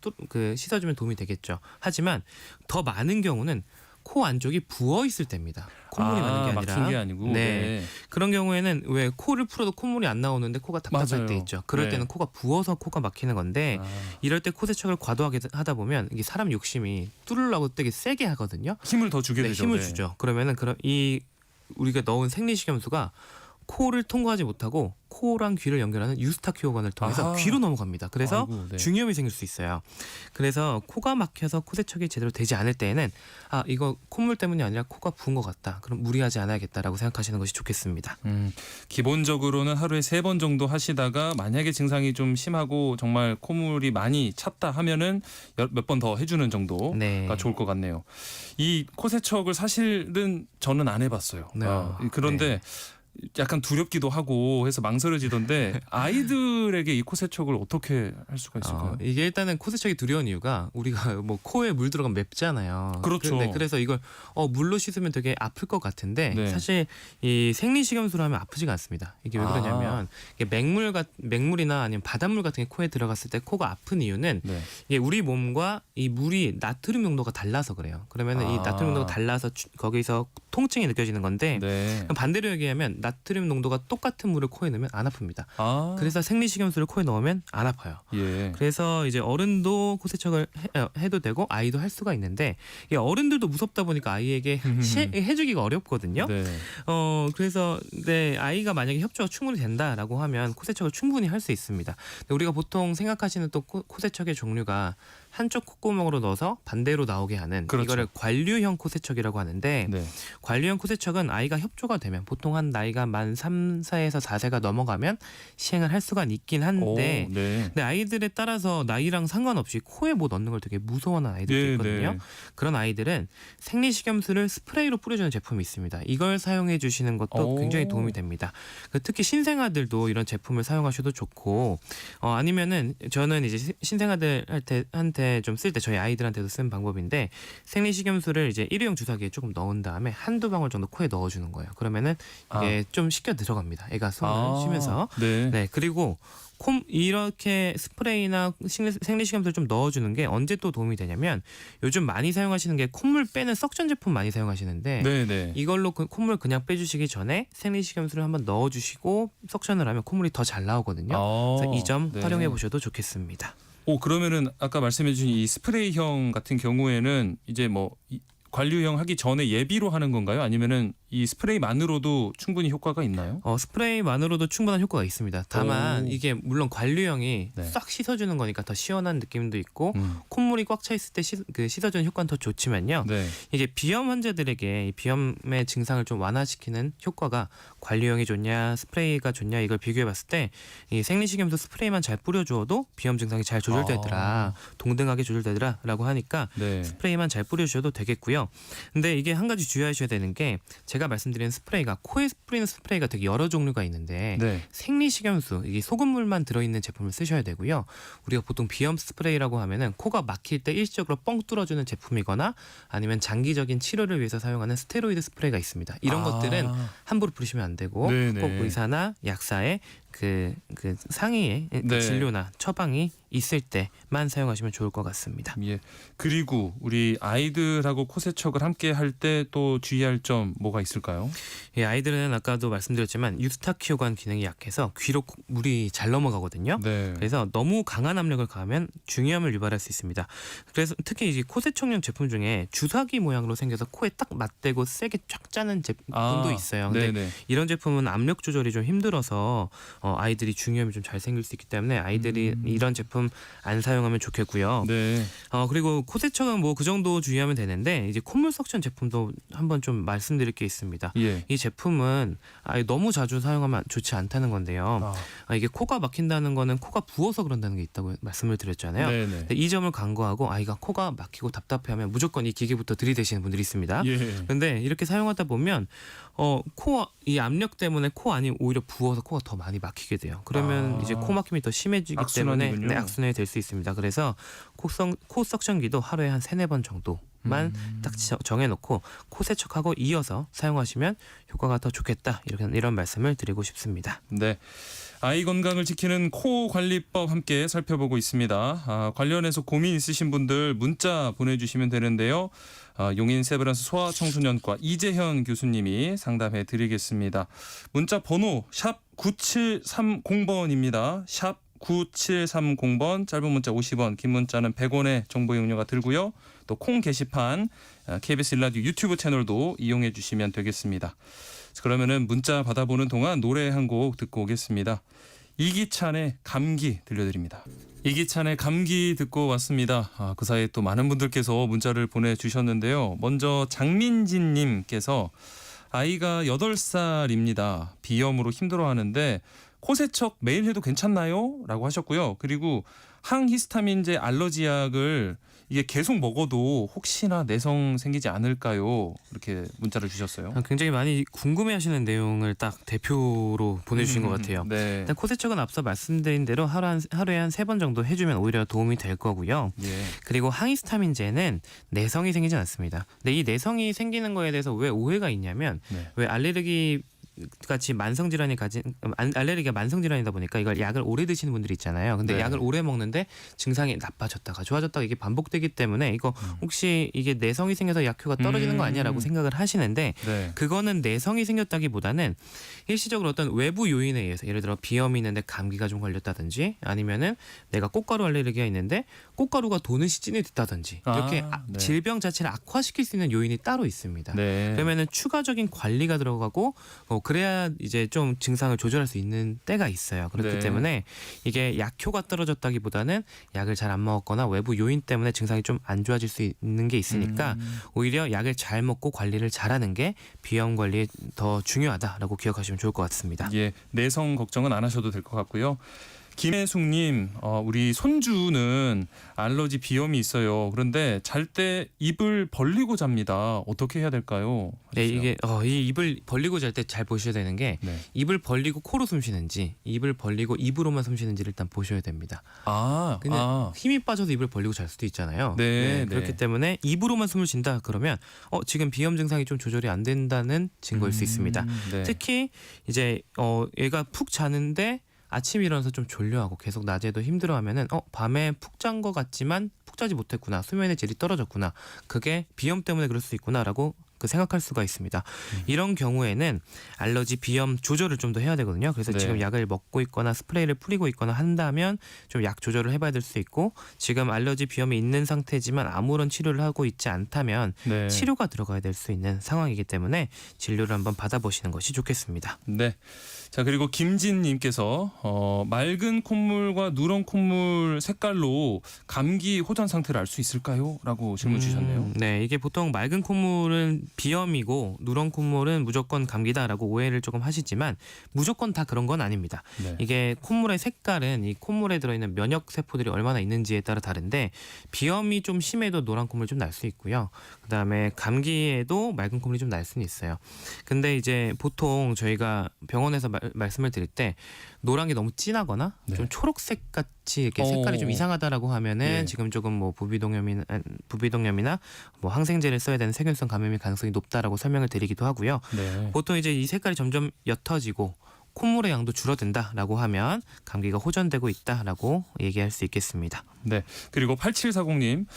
씻어주면 도움이 되겠죠. 하지만 더 많은 경우는 코 안쪽이 부어 있을 때입니다. 콧물이 나는 게 아니라. 막힌 게 아니고. 네. 그런 경우에는 왜 코를 풀어도 콧물이 안 나오는데 코가 답답할 맞아요. 때 있죠. 그럴 네. 때는 코가 부어서 코가 막히는 건데 이럴 때 코세척을 과도하게 하다 보면 이게 사람 욕심이 뚫으려고 되게 세게 하거든요. 힘을 더 주게 되죠. 힘을 네. 주죠. 그러면은 우리가 넣은 생리식염수가 코를 통과하지 못하고 코랑 귀를 연결하는 유스타키오관을 통해서 귀로 넘어갑니다. 그래서 아이고, 네. 중이염이 생길 수 있어요. 그래서 코가 막혀서 코 세척이 제대로 되지 않을 때에는 이거 콧물 때문이 아니라 코가 부은 것 같다. 그럼 무리하지 않아야겠다라고 생각하시는 것이 좋겠습니다. 기본적으로는 하루에 3번 정도 하시다가 만약에 증상이 좀 심하고 정말 콧물이 많이 찼다 하면은 몇 번 더 해주는 정도가 네. 좋을 것 같네요. 이 코 세척을 사실은 저는 안 해봤어요. 네. 그런데 약간 두렵기도 하고 해서 망설여지던데 아이들에게 이 코 세척을 어떻게 할 수가 있을까요? 이게 일단은 코 세척이 두려운 이유가 우리가 뭐 코에 물 들어가면 맵잖아요. 그렇죠. 그래서 이걸 물로 씻으면 되게 아플 것 같은데 네. 사실 이 생리식염수로 하면 아프지가 않습니다. 이게 왜 그러냐면 이게 맹물이나 아니면 바닷물 같은 게 코에 들어갔을 때 코가 아픈 이유는 네. 이게 우리 몸과 이 물이 나트륨 농도가 달라서 그래요. 그러면은 이 나트륨 농도가 달라서 거기서 통증이 느껴지는 건데 네. 반대로 얘기하면 나트륨 농도가 똑같은 물을 코에 넣으면 안 아픕니다. 그래서 생리식염수를 코에 넣으면 안 아파요. 예. 그래서 이제 어른도 코 세척을 해도 되고 아이도 할 수가 있는데 어른들도 무섭다 보니까 아이에게 해주기가 어렵거든요. 네. 그래서 아이가 만약에 협조가 충분히 된다라고 하면 코 세척을 충분히 할 수 있습니다. 근데 우리가 보통 생각하시는 또 코 세척의 종류가 한쪽 콧구멍으로 넣어서 반대로 나오게 하는 그렇죠. 이거를 관류형 코 세척이라고 하는데 네. 관류형 코 세척은 아이가 협조가 되면 보통 한 나이가 만 3세에서 4세가 넘어가면 시행을 할 수가 있긴 한데 네. 근데 아이들에 따라서 나이랑 상관없이 코에 뭐 넣는 걸 되게 무서워하는 아이들도 네, 있거든요. 네. 그런 아이들은 생리식염수를 스프레이로 뿌려주는 제품이 있습니다. 이걸 사용해 주시는 것도 굉장히 도움이 됩니다. 특히 신생아들도 이런 제품을 사용하셔도 좋고 아니면은 저는 이제 신생아들한테 좀 쓸 때 저희 아이들한테도 쓰는 방법인데 생리식염수를 이제 일회용 주사기에 조금 넣은 다음에 한두 방울 정도 코에 넣어주는 거예요. 그러면은 이게 좀 식혀 들어갑니다. 애가 숨을 쉬면서. 네. 그리고 이렇게 스프레이나 생리식염수를 좀 넣어주는 게 언제 또 도움이 되냐면 요즘 많이 사용하시는 게 콧물 빼는 석션 제품 많이 사용하시는데 네. 이걸로 콧물 그냥 빼주시기 전에 생리식염수를 한번 넣어주시고 석션을 하면 콧물이 더 잘 나오거든요. 그래서 이 점 활용해 보셔도 좋겠습니다. 그러면은 아까 말씀해 주신 이 스프레이형 같은 경우에는 이제 뭐 관류형 하기 전에 예비로 하는 건가요? 아니면은 이 스프레이만으로도 충분히 효과가 있나요? 스프레이만으로도 충분한 효과가 있습니다. 다만 이게 물론 관류형이 싹 씻어주는 거니까 더 시원한 느낌도 있고 콧물이 꽉 차 있을 때 씻어주는 효과는 더 좋지만요. 이게 비염 환자들에게 이 비염의 증상을 좀 완화시키는 효과가 관류형이 좋냐 스프레이가 좋냐 이걸 비교해봤을 때 이 생리식염수 스프레이만 잘 뿌려주어도 비염 증상이 잘 조절되더라. 동등하게 조절되더라라고 하니까 스프레이만 잘 뿌려주셔도 되겠고요. 근데 이게 한 가지 주의하셔야 되는 게 제가 말씀드린 스프레이가 코에 뿌리는 스프레이가 되게 여러 종류가 있는데 생리식염수 이게 소금물만 들어있는 제품을 쓰셔야 되고요. 우리가 보통 비염 스프레이라고 하면은 코가 막힐 때 일시적으로 뻥 뚫어주는 제품이거나 아니면 장기적인 치료를 위해서 사용하는 스테로이드 스프레이가 있습니다. 이런 것들은 함부로 뿌리시면 안 되고 꼭 의사나 약사의 그 상의의 진료나 처방이 있을 때만 사용하시면 좋을 것 같습니다. 예. 그리고 우리 아이들하고 코 세척을 함께 할 때 또 주의할 점 뭐가 있을까요? 아이들은 아까도 말씀드렸지만 유스타키오관 기능이 약해서 귀로 물이 잘 넘어가거든요. 그래서 너무 강한 압력을 가하면 중이염을 유발할 수 있습니다. 그래서 특히 이제 코 세척용 제품 중에 주사기 모양으로 생겨서 코에 딱 맞대고 세게 쫙 짜는 제품도 있어요. 근데 이런 제품은 압력 조절이 좀 힘들어서 아이들이 중이염이 좀 잘 생길 수 있기 때문에 아이들이 이런 제품 안 사용하면 좋겠고요. 그리고 코 세척은 뭐 그 정도 주의하면 되는데 이제 콧물 석션 제품도 한번 좀 말씀드릴 게 있습니다. 이 제품은 너무 자주 사용하면 좋지 않다는 건데요. 이게 코가 막힌다는 거는 코가 부어서 그런다는 게 있다고 말씀을 드렸잖아요. 이 점을 간과하고 아이가 코가 막히고 답답해하면 무조건 이 기계부터 들이대시는 분들이 있습니다. 그런데 이렇게 사용하다 보면 이 압력 때문에 코 안이 오히려 부어서 코가 더 많이 막히게 돼요. 그러면 이제 코 막힘이 더 심해지기 때문에 악순환이 될 수 있습니다. 그래서 코 석션기도 하루에 한 3-4번 정도만 딱 정해놓고 코 세척하고 이어서 사용하시면 효과가 더 좋겠다. 이런 말씀을 드리고 싶습니다. 네. 아이 건강을 지키는 코 관리법 함께 살펴보고 있습니다. 관련해서 고민 있으신 분들 문자 보내주시면 되는데요. 용인 세브란스 소아청소년과 이재현 교수님이 상담해 드리겠습니다. 문자 번호 샵 9730번입니다. 샵 9730번, 짧은 문자 50원, 긴 문자는 100원의 정보 이용료가 들고요. 또 콩 게시판 KBS 1라디오 유튜브 채널도 이용해 주시면 되겠습니다. 그러면은 문자 받아보는 동안 노래 한 곡 듣고 오겠습니다. 이기찬의 감기 들려드립니다. 이기찬의 감기 듣고 왔습니다. 그 사이에 또 많은 분들께서 문자를 보내주셨는데요. 먼저 장민진님께서 아이가 8살입니다. 비염으로 힘들어하는데 코세척 매일 해도 괜찮나요? 라고 하셨고요. 그리고 항히스타민제 알러지 약을 이게 계속 먹어도 혹시나 내성 생기지 않을까요? 이렇게 문자를 주셨어요. 굉장히 많이 궁금해하시는 내용을 딱 대표로 보내주신 것 같아요. 네. 일단 코세척은 앞서 말씀드린 대로 하루에 한 3번 정도 해주면 오히려 도움이 될 거고요. 예. 그리고 항히스타민제는 내성이 생기진 않습니다. 근데 이 내성이 생기는 거에 대해서 왜 오해가 있냐면 네. 왜 알레르기 같이 알레르기가 만성 질환이다 보니까 이걸 약을 오래 드시는 분들이 있잖아요. 근데 네. 약을 오래 먹는데 증상이 나빠졌다가 좋아졌다가 이게 반복되기 때문에 이거 혹시 이게 내성이 생겨서 약효가 떨어지는 거 아니야라고 생각을 하시는데 네. 그거는 내성이 생겼다기보다는 일시적으로 어떤 외부 요인에 의해서 예를 들어 비염이 있는데 감기가 좀 걸렸다든지 아니면은 내가 꽃가루 알레르기가 있는데 꽃가루가 도는 시즌이 됐다든지 이렇게 네. 질병 자체를 악화시킬 수 있는 요인이 따로 있습니다. 네. 그러면은 추가적인 관리가 들어가고 그래야 이제 좀 증상을 조절할 수 있는 때가 있어요. 그렇기 네. 때문에 이게 약효가 떨어졌다기보다는 약을 잘 안 먹었거나 외부 요인 때문에 증상이 좀 안 좋아질 수 있는 게 있으니까 오히려 약을 잘 먹고 관리를 잘하는 게 비염 관리에 더 중요하다라고 기억하시면 좋을 것 같습니다. 예, 내성 걱정은 안 하셔도 될 것 같고요. 김혜숙님, 우리 손주는 알러지 비염이 있어요. 그런데 잘 때 입을 벌리고 잡니다. 어떻게 해야 될까요? 네, 이게 이 입을 벌리고 잘 때 잘 보셔야 되는 게 네. 입을 벌리고 코로 숨 쉬는지 입을 벌리고 입으로만 숨 쉬는지를 일단 보셔야 됩니다. 그냥 힘이 빠져서 입을 벌리고 잘 수도 있잖아요. 네, 그렇기 네. 때문에 입으로만 숨을 쉰다 그러면 지금 비염 증상이 좀 조절이 안 된다는 증거일 수 있습니다. 네. 특히 이제 얘가 푹 자는데 아침에 일어나서 좀 졸려하고 계속 낮에도 힘들어하면은 밤에 푹 잔 것 같지만 푹 자지 못했구나, 수면의 질이 떨어졌구나, 그게 비염 때문에 그럴 수 있구나라고 생각할 수가 있습니다. 이런 경우에는 알러지 비염 조절을 좀 더 해야 되거든요. 그래서 네. 지금 약을 먹고 있거나 스프레이를 뿌리고 있거나 한다면 좀 약 조절을 해봐야 될 수 있고, 지금 알러지 비염이 있는 상태지만 아무런 치료를 하고 있지 않다면 네. 치료가 들어가야 될 수 있는 상황이기 때문에 진료를 한번 받아보시는 것이 좋겠습니다. 네. 자, 그리고 김진님께서 맑은 콧물과 누런 콧물 색깔로 감기 호전 상태를 알 수 있을까요? 라고 질문 주셨네요. 네, 이게 보통 맑은 콧물은 비염이고 누런 콧물은 무조건 감기다라고 오해를 조금 하시지만 무조건 다 그런 건 아닙니다. 네. 이게 콧물의 색깔은 이 콧물에 들어있는 면역 세포들이 얼마나 있는지에 따라 다른데 비염이 좀 심해도 노란 콧물 좀 날 수 있고요. 그다음에 감기에도 맑은 콧물이 좀 날 수는 있어요. 근데 이제 보통 저희가 병원에서 말씀을 드릴 때 노란 게 너무 진하거나 네. 좀 초록색 같이 이렇게 색깔이 좀 이상하다라고 하면은 예. 지금 조금 뭐 부비동염이나 뭐 항생제를 써야 되는 세균성 감염일 가능성이 높다라고 설명을 드리기도 하고요. 네. 보통 이제 이 색깔이 점점 옅어지고 콧물의 양도 줄어든다라고 하면 감기가 호전되고 있다라고 얘기할 수 있겠습니다. 네. 그리고 8740님,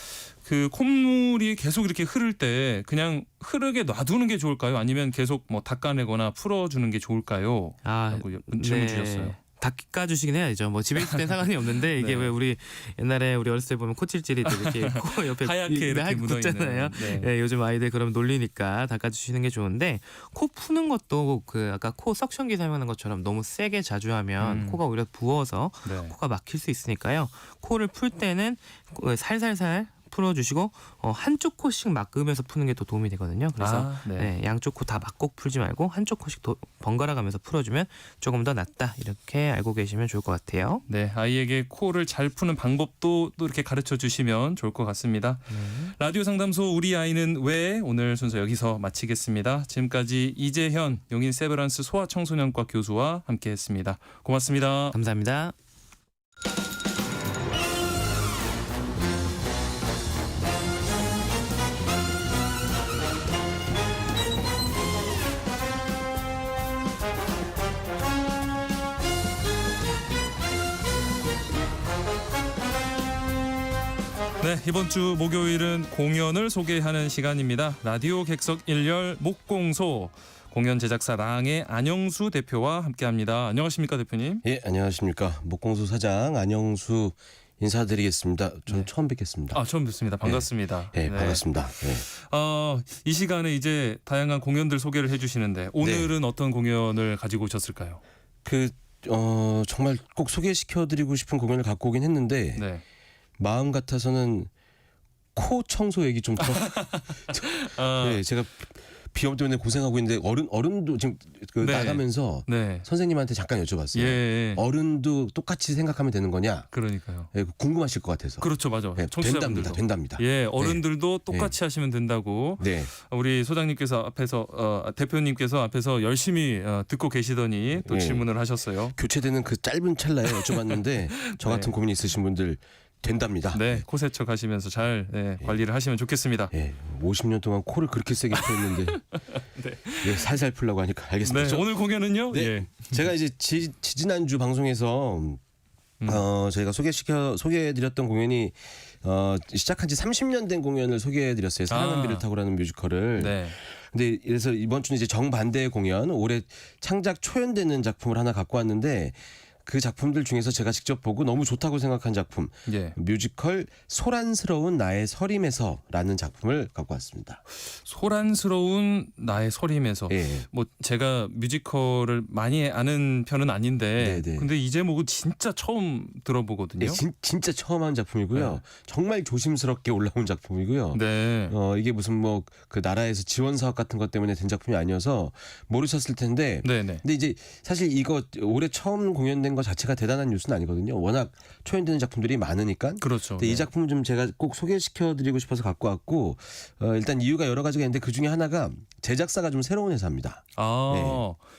그 콧물이 계속 이렇게 흐를 때 그냥 흐르게 놔두는 게 좋을까요? 아니면 계속 뭐 닦아내거나 풀어주는 게 좋을까요? 라고 질문 주셨어요. 닦아주시긴 해야죠. 뭐 집에 있을 땐 상관이 없는데 이게 네. 왜 우리 옛날에 우리 어렸을 때 보면 코찔찔이 이렇게 코 옆에 하얗게 이렇게 묻잖아요. 네. 네, 요즘 아이들 그럼 놀리니까 닦아주시는 게 좋은데 코 푸는 것도 그 아까 코 석션기 사용하는 것처럼 너무 세게 자주 하면 코가 오히려 부어서 네. 코가 막힐 수 있으니까요. 코를 풀 때는 살살살 풀어주시고 한쪽 코씩 막으면서 푸는 게 더 도움이 되거든요. 그래서 네, 양쪽 코 다 막고 풀지 말고 한쪽 코씩 번갈아 가면서 풀어주면 조금 더 낫다, 이렇게 알고 계시면 좋을 것 같아요. 네, 아이에게 코를 잘 푸는 방법도 또 이렇게 가르쳐 주시면 좋을 것 같습니다. 라디오 상담소 우리 아이는 왜, 오늘 순서 여기서 마치겠습니다. 지금까지 이재현 용인 세브란스 소아청소년과 교수와 함께했습니다. 고맙습니다. 감사합니다. 네, 이번 주 목요일은 공연을 소개하는 시간입니다. 라디오 객석 1열 목공소 공연 제작사 랑의 안영수 대표와 함께합니다. 안녕하십니까, 대표님? 예, 안녕하십니까. 목공소 사장 안영수입니다. 인사드리겠습니다. 저는 처음 뵙겠습니다. 처음 뵙습니다. 반갑습니다. 네, 반갑습니다. 네. 이 시간에 이제 다양한 공연들 소개를 해주시는데 오늘은 어떤 공연을 가지고 오셨을까요? 정말 꼭 소개시켜드리고 싶은 공연을 갖고 오긴 했는데 마음 같아서는 코 청소 얘기 좀 네, 제가 비염 때문에 고생하고 있는데 어른도 지금 나가면서 선생님한테 잠깐 여쭤봤어요. 어른도 똑같이 생각하면 되는 거냐? 그러니까요. 궁금하실 것 같아서. 그렇죠, 맞아. 청취자분들도. 된답니다. 어른들도 똑같이 하시면 된다고. 우리 소장님께서 앞에서 대표님께서 앞에서 열심히 듣고 계시더니 또 질문을 하셨어요. 교체되는 그 짧은 찰나에 여쭤봤는데 저 같은 고민이 있으신 분들. 된답니다. 네, 코 세척하시면서 잘 관리를 하시면 좋겠습니다. 50년 동안 코를 그렇게 세게 풀었는데 살살 풀라고 하니까 알겠습니다. 오늘 공연은요? 제가 이제 지난주 방송에서 저희가 소개해드렸던 공연이 시작한 지 30년 된 공연을 소개해드렸어요. 사랑은 비를 타고라는 뮤지컬을. 근데 그래서 이번 주는 이제 정반대의 공연, 올해 창작 초연되는 작품을 하나 갖고 왔는데. 그 작품들 중에서 제가 직접 보고 너무 좋다고 생각한 작품 뮤지컬 소란스러운 나의 서림에서라는 작품을 갖고 왔습니다. 소란스러운 나의 서림에서 뭐 제가 뮤지컬을 많이 아는 편은 아닌데 근데 이 제목은 진짜 처음 들어보거든요. 진짜 처음 한 작품이고요. 정말 조심스럽게 올라온 작품이고요. 이게 무슨 뭐 그 나라에서 지원 사업 같은 것 때문에 된 작품이 아니어서 모르셨을 텐데 근데 이제 사실 이거 올해 처음 공연된 것 자체가 대단한 뉴스는 아니거든요. 워낙 초연되는 작품들이 많으니까. 그렇죠. 근데 이 작품은 좀 제가 꼭 소개시켜드리고 싶어서 갖고 왔고 일단 이유가 여러 가지가 있는데 그 중에 하나가 제작사가 좀 새로운 회사입니다.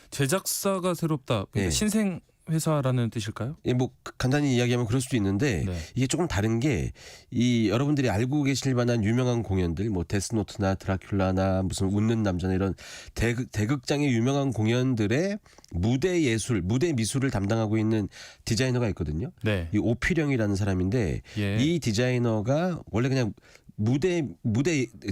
제작사가 새롭다. 신생 회사라는 뜻일까요? 뭐 간단히 이야기하면 그럴 수도 있는데 이게 조금 다른 게 이 여러분들이 알고 계실 만한 유명한 공연들 뭐 데스노트나 드라큘라나 무슨 웃는 남자나 이런 대극장의 유명한 공연들의 무대 예술, 무대 미술을 담당하고 있는 디자이너가 있거든요. 이 오필영이라는 사람인데 이 디자이너가 원래 그냥 무대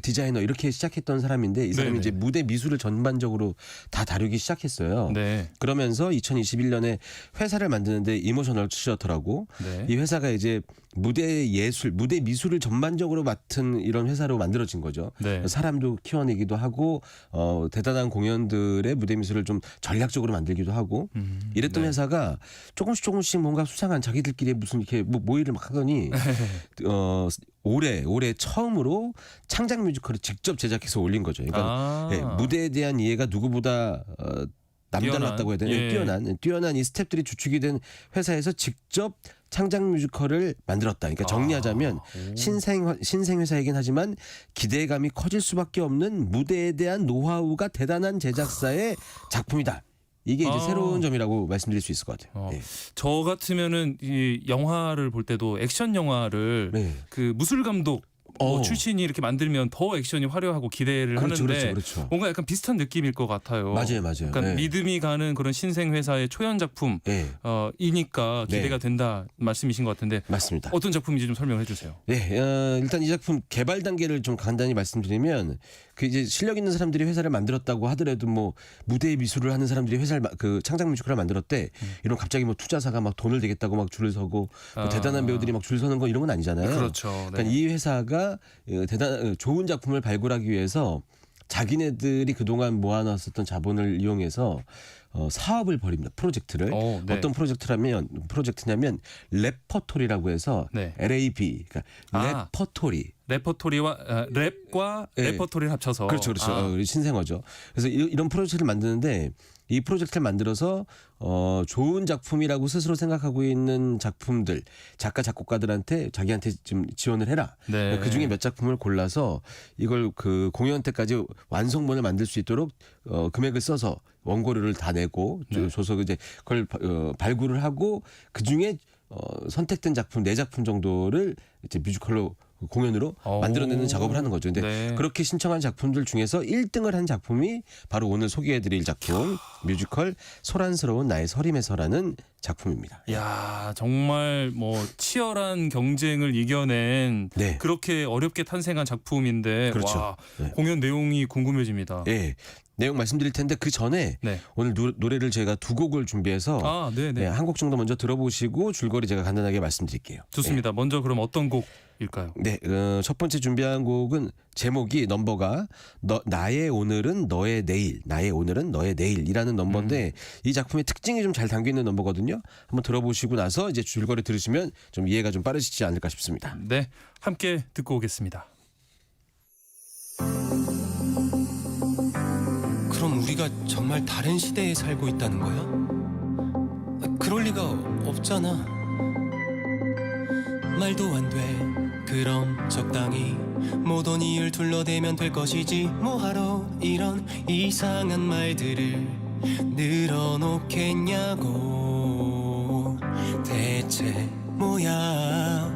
디자이너 이렇게 시작했던 사람인데 이 사람이 이제 무대 미술을 전반적으로 다 다루기 시작했어요. 그러면서 2021년에 회사를 만드는데 이모셔널 시어터라고 이 회사가 이제 무대 예술, 무대 미술을 전반적으로 맡은 이런 회사로 만들어진 거죠. 사람도 키워내기도 하고 대단한 공연들의 무대 미술을 좀 전략적으로 만들기도 하고 이랬던 회사가 조금씩 뭔가 수상한 자기들끼리 무슨 이렇게 뭐 모의를 막 하더니 올해 처음으로 창작 뮤지컬을 직접 제작해서 올린 거죠. 그러니까 무대에 대한 이해가 누구보다 남달랐다고 해야 되나요? 뛰어난 이 스태프들이 주축이 된 회사에서 직접 창작 뮤지컬을 만들었다. 그러니까 정리하자면 신생 회사이긴 하지만 기대감이 커질 수밖에 없는 무대에 대한 노하우가 대단한 제작사의 작품이다. 이게 이제 새로운 점이라고 말씀드릴 수 있을 것 같아요. 저 같으면은 이 영화를 볼 때도 액션 영화를 그 무술 감독 출신이 이렇게 만들면 더 액션이 화려하고 기대를 하는데 뭔가 약간 비슷한 느낌일 것 같아요. 맞아요. 그러니까 믿음이 가는 그런 신생 회사의 초연 작품 이니까 기대가 된다 말씀이신 것 같은데 맞습니다. 어떤 작품인지 좀 설명해 주세요. 일단 이 작품 개발 단계를 좀 간단히 말씀드리면 그 이제 실력 있는 사람들이 회사를 만들었다고 하더라도 뭐 무대 미술을 하는 사람들이 회사를 그 창작 뮤지컬을 만들었대 이런 갑자기 뭐 투자사가 막 돈을 대겠다고 막 줄을 서고 뭐 대단한 배우들이 막 줄 서는 거 이런 건 아니잖아요. 그렇죠. 그러니까 이 회사가 좋은 작품을 발굴하기 위해서 자기네들이 그동안 모아놨었던 자본을 이용해서 사업을 벌입니다. 프로젝트를. 어떤 프로젝트냐면 레퍼토리라고 해서 LAB 그러니까 레퍼토리와 랩과 레퍼토리를 합쳐서 그렇죠. 신생어죠. 그래서 이런 프로젝트를 만드는데 이 프로젝트를 만들어서 좋은 작품이라고 스스로 생각하고 있는 작품들 작가 작곡가들한테 자기한테 좀 지원을 해라. 그 중에 몇 작품을 골라서 이걸 그 공연 때까지 완성본을 만들 수 있도록 금액을 써서 원고료를 다 내고 줘서 이제 그걸 발굴을 하고 그 중에 선택된 작품 4작품 정도를 이제 뮤지컬로 공연으로 만들어내는 작업을 하는 거죠. 근데 그렇게 신청한 작품들 중에서 1등을 한 작품이 바로 오늘 소개해드릴 작품 뮤지컬 소란스러운 나의 서림에서라는 작품입니다. 야, 정말 뭐 치열한 경쟁을 이겨낸 네. 그렇게 어렵게 탄생한 작품인데 그렇죠. 와, 네. 공연 내용이 궁금해집니다. 예. 내용 말씀드릴 텐데 그 전에 네. 오늘 노래를 제가 두 곡을 준비해서 네네. 한 곡 정도 먼저 들어보시고 줄거리 제가 간단하게 말씀드릴게요. 좋습니다. 먼저 그럼 어떤 곡일까요? 네, 첫 번째 준비한 곡은 제목이 넘버가 나의 오늘은 너의 내일, 나의 오늘은 너의 내일이라는 넘버인데 이 작품의 특징이 좀 잘 담겨 있는 넘버거든요. 한번 들어보시고 나서 이제 줄거리 들으시면 좀 이해가 좀 빠르시지 않을까 싶습니다. 네, 함께 듣고 오겠습니다. 그럼 우리가 정말 다른 시대에 살고 있다는 거야? 그럴 리가 없잖아. 말도 안 돼. 그럼 적당히 모든 이유를 둘러대면 될 것이지 뭐하러 이런 이상한 말들을 늘어놓겠냐고. 대체 뭐야.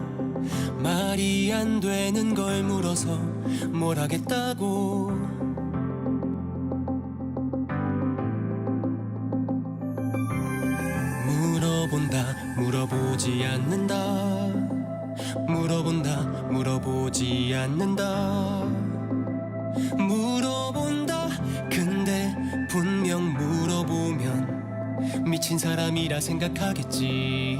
말이 안 되는 걸 물어서 뭘 하겠다고. 물어본다 물어보지 않는다. 물어본다 물어보지 않는다. 물어본다 근데 분명 물어보면 미친 사람이라 생각하겠지.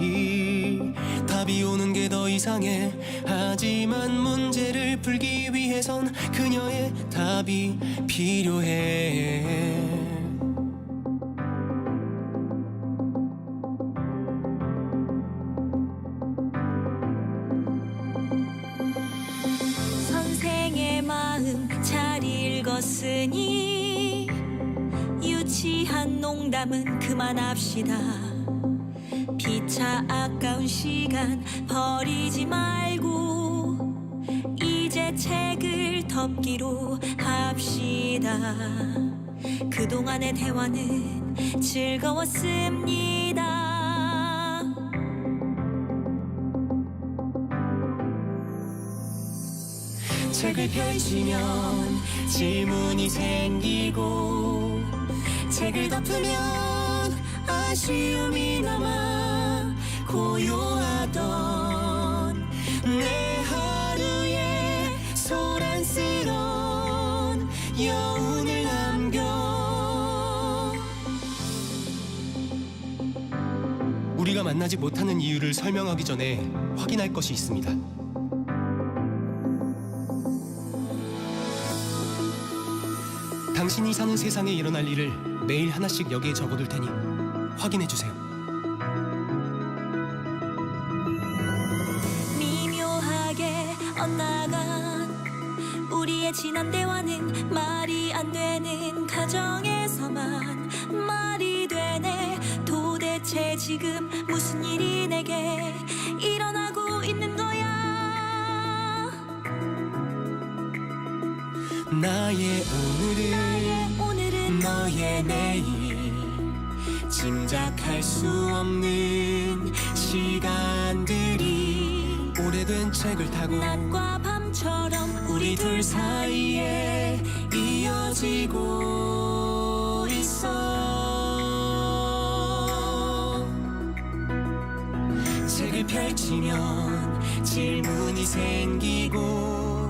답이 오는 게 더 이상해. 하지만 문제를 풀기 위해선 그녀의 답이 필요해. 선생의 마음 잘 읽었으니 유치한 농담은 그만합시다. 피차 아까운 시간 버리지 말고 이제 책을 덮기로 합시다. 그동안의 대화는 즐거웠습니다. 책을 펼치면 질문이 생기고 책을 덮으면 아쉬움이 남아 고요하던 내 하루에 소란스러운 여운을 남겨. 우리가 만나지 못하는 이유를 설명하기 전에 확인할 것이 있습니다. 당신이 사는 세상에 일어날 일을 매일 하나씩 여기에 적어둘 테니 확인해 주세요. 미묘하게 엇나간 우리의 지난 대화는 말이 안 되는 가정에서만 말이 되네. 도대체 지금 무슨 일이 내게 일어나고 있는 거야. 나의 오늘은 너의 내일. 짐작할 수 없는 시간들이 오래된 책을 타고 낮과 밤처럼 우리 둘 사이에 이어지고 있어. 책을 펼치면 질문이 생기고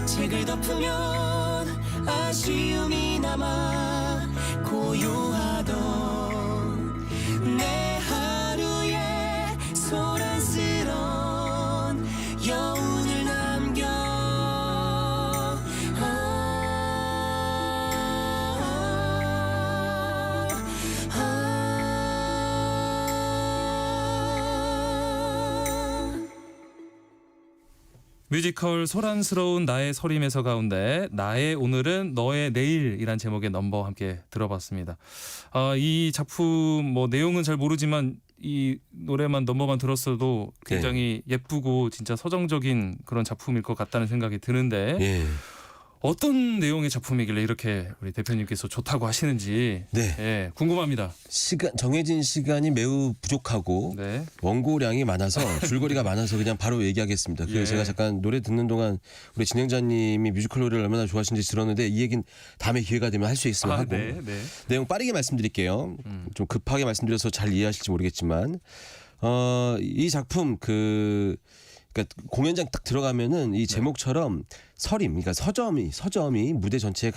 책을 덮으면 아쉬움이 남아 고요하던 내 하루에 소란스러운 여운을 남겨. 뮤지컬 소란스러운 나의 서림에서 가운데 나의 오늘은 너의 내일이란 제목의 넘버 함께 들어봤습니다. 이 작품 뭐 내용은 잘 모르지만 이 노래만 넘버만 들었어도 굉장히 예쁘고 진짜 서정적인 그런 작품일 것 같다는 생각이 드는데 어떤 내용의 작품이길래 이렇게 우리 대표님께서 좋다고 하시는지 예, 궁금합니다. 정해진 시간이 매우 부족하고 원고량이 많아서 줄거리가 많아서 그냥 바로 얘기하겠습니다. 그래서 제가 잠깐 노래 듣는 동안 우리 진행자님이 뮤지컬 노래를 얼마나 좋아하시는지 들었는데 이 얘기는 다음에 기회가 되면 할 수 있으면 하고 내용 빠르게 말씀드릴게요. 좀 급하게 말씀드려서 잘 이해하실지 모르겠지만 이 작품 그러니까 공연장 딱 들어가면은 이 제목처럼 서림, 그러니까 서점이 무대 전체를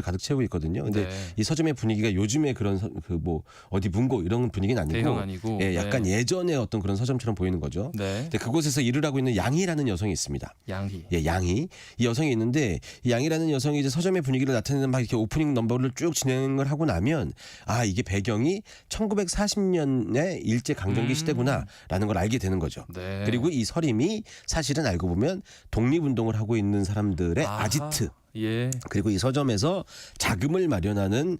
가득 채우고 있거든요. 근데 이 서점의 분위기가 요즘에 그런 뭐 어디 문고 이런 분위기는 아니고, 대형 아니고 약간 예전에 어떤 그런 서점처럼 보이는 거죠. 근데 그곳에서 일을 하고 있는 양희라는 여성이 있습니다. 양희. 이 여성이 있는데 이 양희라는 여성이 이제 서점의 분위기를 나타내는 막 이렇게 오프닝 넘버를 쭉 진행을 하고 나면 이게 배경이 1940년의 일제 강점기 시대구나라는 걸 알게 되는 거죠. 그리고 이 서림이 사실은 알고 보면 독립운동을 하고 있는 사람들의 아지트. 그리고 이 서점에서 자금을 마련하는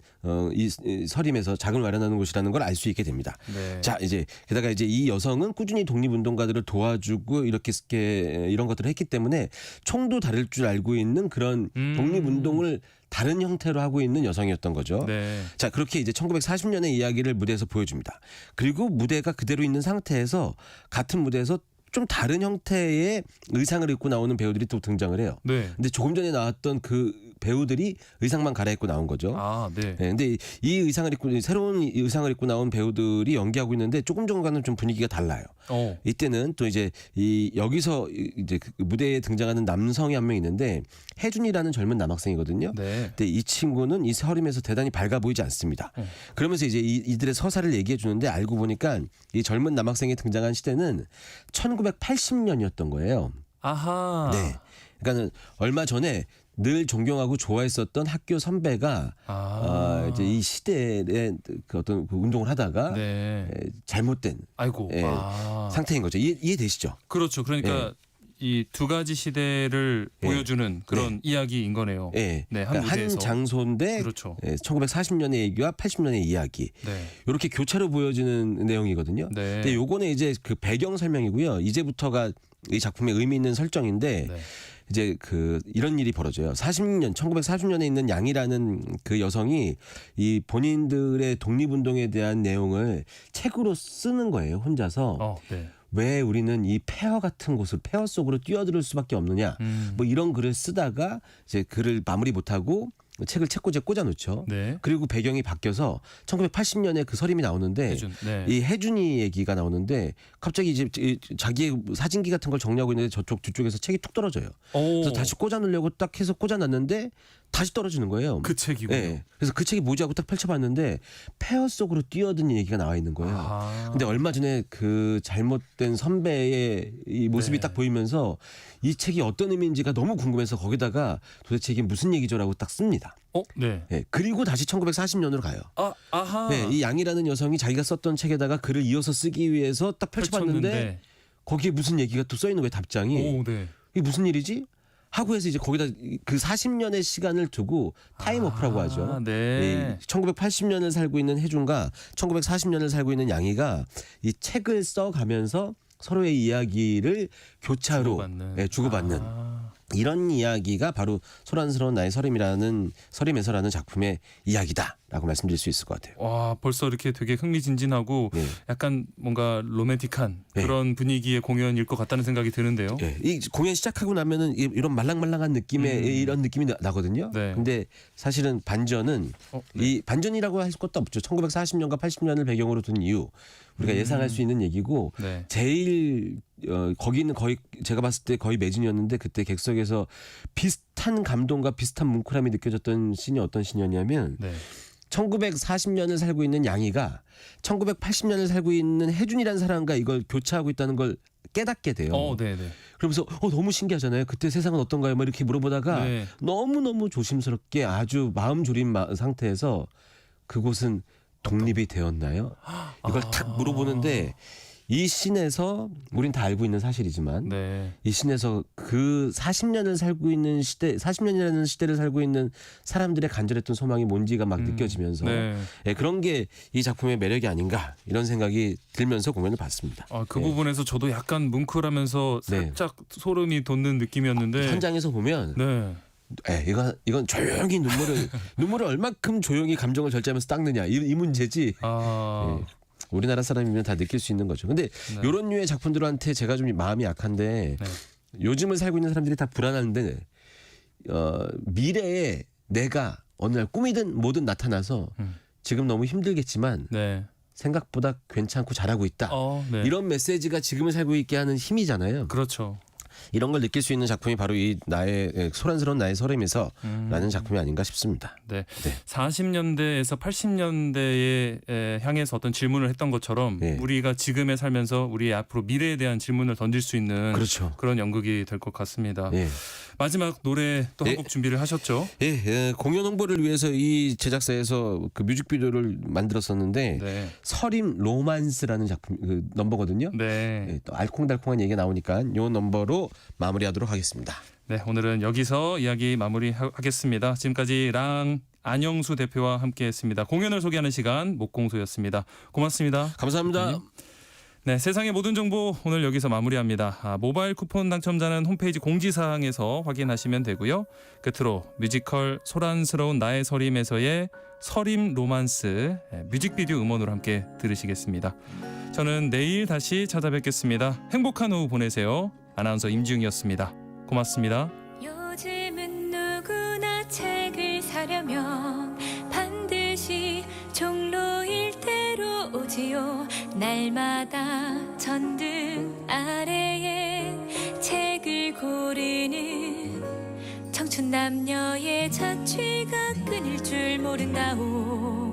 이 서림에서 자금을 마련하는 곳이라는 걸 알 수 있게 됩니다. 자, 이제 게다가 이제 이 여성은 꾸준히 독립운동가들을 도와주고 이렇게 이런 것들을 했기 때문에 총도 다룰 줄 알고 있는 그런 독립운동을 다른 형태로 하고 있는 여성이었던 거죠. 자, 그렇게 이제 1940년의 이야기를 무대에서 보여줍니다. 그리고 무대가 그대로 있는 상태에서 같은 무대에서 좀 다른 형태의 의상을 입고 나오는 배우들이 또 등장을 해요. 근데 조금 전에 나왔던 그 배우들이 의상만 갈아입고 나온 거죠. 근데 이 의상을 입고 새로운 의상을 입고 나온 배우들이 연기하고 있는데 조금과는 좀 분위기가 달라요. 이때는 또 이제 여기서 이제 그 무대에 등장하는 남성이 한 명 있는데 혜준이라는 젊은 남학생이거든요. 근데 이 친구는 이 서림에서 대단히 밝아 보이지 않습니다. 그러면서 이제 이들의 서사를 얘기해 주는데 알고 보니까 이 젊은 남학생이 등장한 시대는 1980년이었던 거예요. 그러니까는 얼마 전에 늘 존경하고 좋아했었던 학교 선배가 이제 이 시대의 그 어떤 그 운동을 하다가 잘못된 상태인 거죠. 이해되시죠? 그렇죠. 그러니까 이 두 가지 시대를 보여주는 그런 이야기인 거네요. 한 장소인데 1940년의 얘기와 80년의 이야기 이렇게 교차로 보여지는 내용이거든요. 근데 요거는 이제 그 배경 설명이고요. 이제부터가 이 작품의 의미 있는 설정인데 이제 이런 일이 벌어져요. 1940년에 있는 양이라는 그 여성이 이 본인들의 독립운동에 대한 내용을 책으로 쓰는 거예요. 혼자서. 왜 우리는 이 폐허 같은 곳을 폐허 속으로 뛰어들 수밖에 없느냐. 뭐 이런 글을 쓰다가 이제 글을 마무리 못하고 책을 책꽂이에 꽂아놓죠. 그리고 배경이 바뀌어서 1980년에 그 서림이 나오는데 이 혜준이 얘기가 나오는데 갑자기 이제 자기의 사진기 같은 걸 정리하고 있는데 저쪽 뒤쪽에서 책이 툭 떨어져요. 그래서 다시 꽂아놓으려고 딱 해서 꽂아놨는데 다시 떨어지는 거예요. 그 책이고요. 그래서 그 책이 뭐지 하고 딱 펼쳐봤는데 폐허 속으로 뛰어든 얘기가 나와 있는 거예요. 근데 얼마 전에 그 잘못된 선배의 이 모습이 딱 보이면서 이 책이 어떤 의미인지가 너무 궁금해서 거기다가 도대체 이게 무슨 얘기죠라고 딱 씁니다. 그리고 다시 1940년으로 가요. 이 양이라는 여성이 자기가 썼던 책에다가 글을 이어서 쓰기 위해서 딱 펼쳐봤는데 거기에 무슨 얘기가 또 써 있는 거예요. 답장이. 이게 무슨 일이지? 하고 해서 이제 거기다 그 40년의 시간을 두고 타임오프라고 하죠. 1980년을 살고 있는 혜준과 1940년을 살고 있는 양이가 이 책을 써가면서 서로의 이야기를 교차로 주고받는 이런 이야기가 바로 소란스러운 나의 서림에서라는 작품의 이야기다라고 말씀드릴 수 있을 것 같아요. 와, 벌써 이렇게 되게 흥미진진하고 약간 뭔가 로맨틱한 그런 분위기의 공연일 것 같다는 생각이 드는데요. 이 공연 시작하고 나면은 이런 말랑말랑한 느낌의 이런 느낌이 나거든요. 근데 사실은 반전은 이 반전이라고 할 것도 없죠. 1940년과 80년을 배경으로 둔 이유 우리가 예상할 수 있는 얘기고 제일 거기는 거의 제가 봤을 때 거의 매진이었는데 그때 객석에서 비슷한 감동과 비슷한 뭉클함이 느껴졌던 씬이 어떤 씬이었냐면 1940년을 살고 있는 양이가 1980년을 살고 있는 혜준이라는 사람과 이걸 교차하고 있다는 걸 깨닫게 돼요. 그러면서 너무 신기하잖아요. 그때 세상은 어떤가요? 막 이렇게 물어보다가 너무너무 조심스럽게 아주 마음 졸인 상태에서 그곳은 독립이 되었나요? 이걸 탁 물어보는데 이 씬에서 우린 다 알고 있는 사실이지만 이 씬에서 그 40년을 살고 있는 시대, 40년이라는 시대를 살고 있는 사람들의 간절했던 소망이 뭔지가 막 느껴지면서 그런 게 이 작품의 매력이 아닌가 이런 생각이 들면서 공연을 봤습니다. 그 부분에서 저도 약간 뭉클하면서 살짝 소름이 돋는 느낌이었는데 현장에서 보면 이건 조용히 눈물을 얼만큼 조용히 감정을 절제하면서 닦느냐 이 문제지. 우리나라 사람이면 다 느낄 수 있는 거죠. 근데 이런 류의 작품들한테 제가 좀 마음이 약한데 요즘을 살고 있는 사람들이 다 불안한데 미래에 내가 어느 날 꿈이든 뭐든 나타나서 지금 너무 힘들겠지만 생각보다 괜찮고 잘하고 있다. 이런 메시지가 지금을 살고 있게 하는 힘이잖아요. 그렇죠. 이런 걸 느낄 수 있는 작품이 바로 이 나의 소란스러운 나의 서름에서라는 작품이 아닌가 싶습니다. 네. 40년대에서 80년대에 향해서 어떤 질문을 했던 것처럼 우리가 지금에 살면서 우리의 앞으로 미래에 대한 질문을 던질 수 있는 그런 연극이 될 것 같습니다. 마지막 노래 또 한 곡 준비를 하셨죠? 공연 홍보를 위해서 이 제작사에서 그 뮤직비디오를 만들었었는데 서림 로만스라는 작품 그 넘버거든요. 또 알콩달콩한 얘기가 나오니까 이 넘버로 마무리하도록 하겠습니다. 네, 오늘은 여기서 이야기 마무리하겠습니다. 지금까지 랑 안영수 대표와 함께했습니다. 공연을 소개하는 시간 목공소였습니다. 고맙습니다. 감사합니다. 네, 세상의 모든 정보 오늘 여기서 마무리합니다. 모바일 쿠폰 당첨자는 홈페이지 공지사항에서 확인하시면 되고요. 끝으로 뮤지컬 소란스러운 나의 서림에서의 서림 로만스 뮤직비디오 음원으로 함께 들으시겠습니다. 저는 내일 다시 찾아뵙겠습니다. 행복한 오후 보내세요. 아나운서 임지웅이었습니다. 고맙습니다. 요즘은 누구나 책을 사려면 반드시 종로일 대로 오지요. 날마다 전등 아래에 책을 고르는 청춘 남녀의 자취가 끊일 줄 모른다오.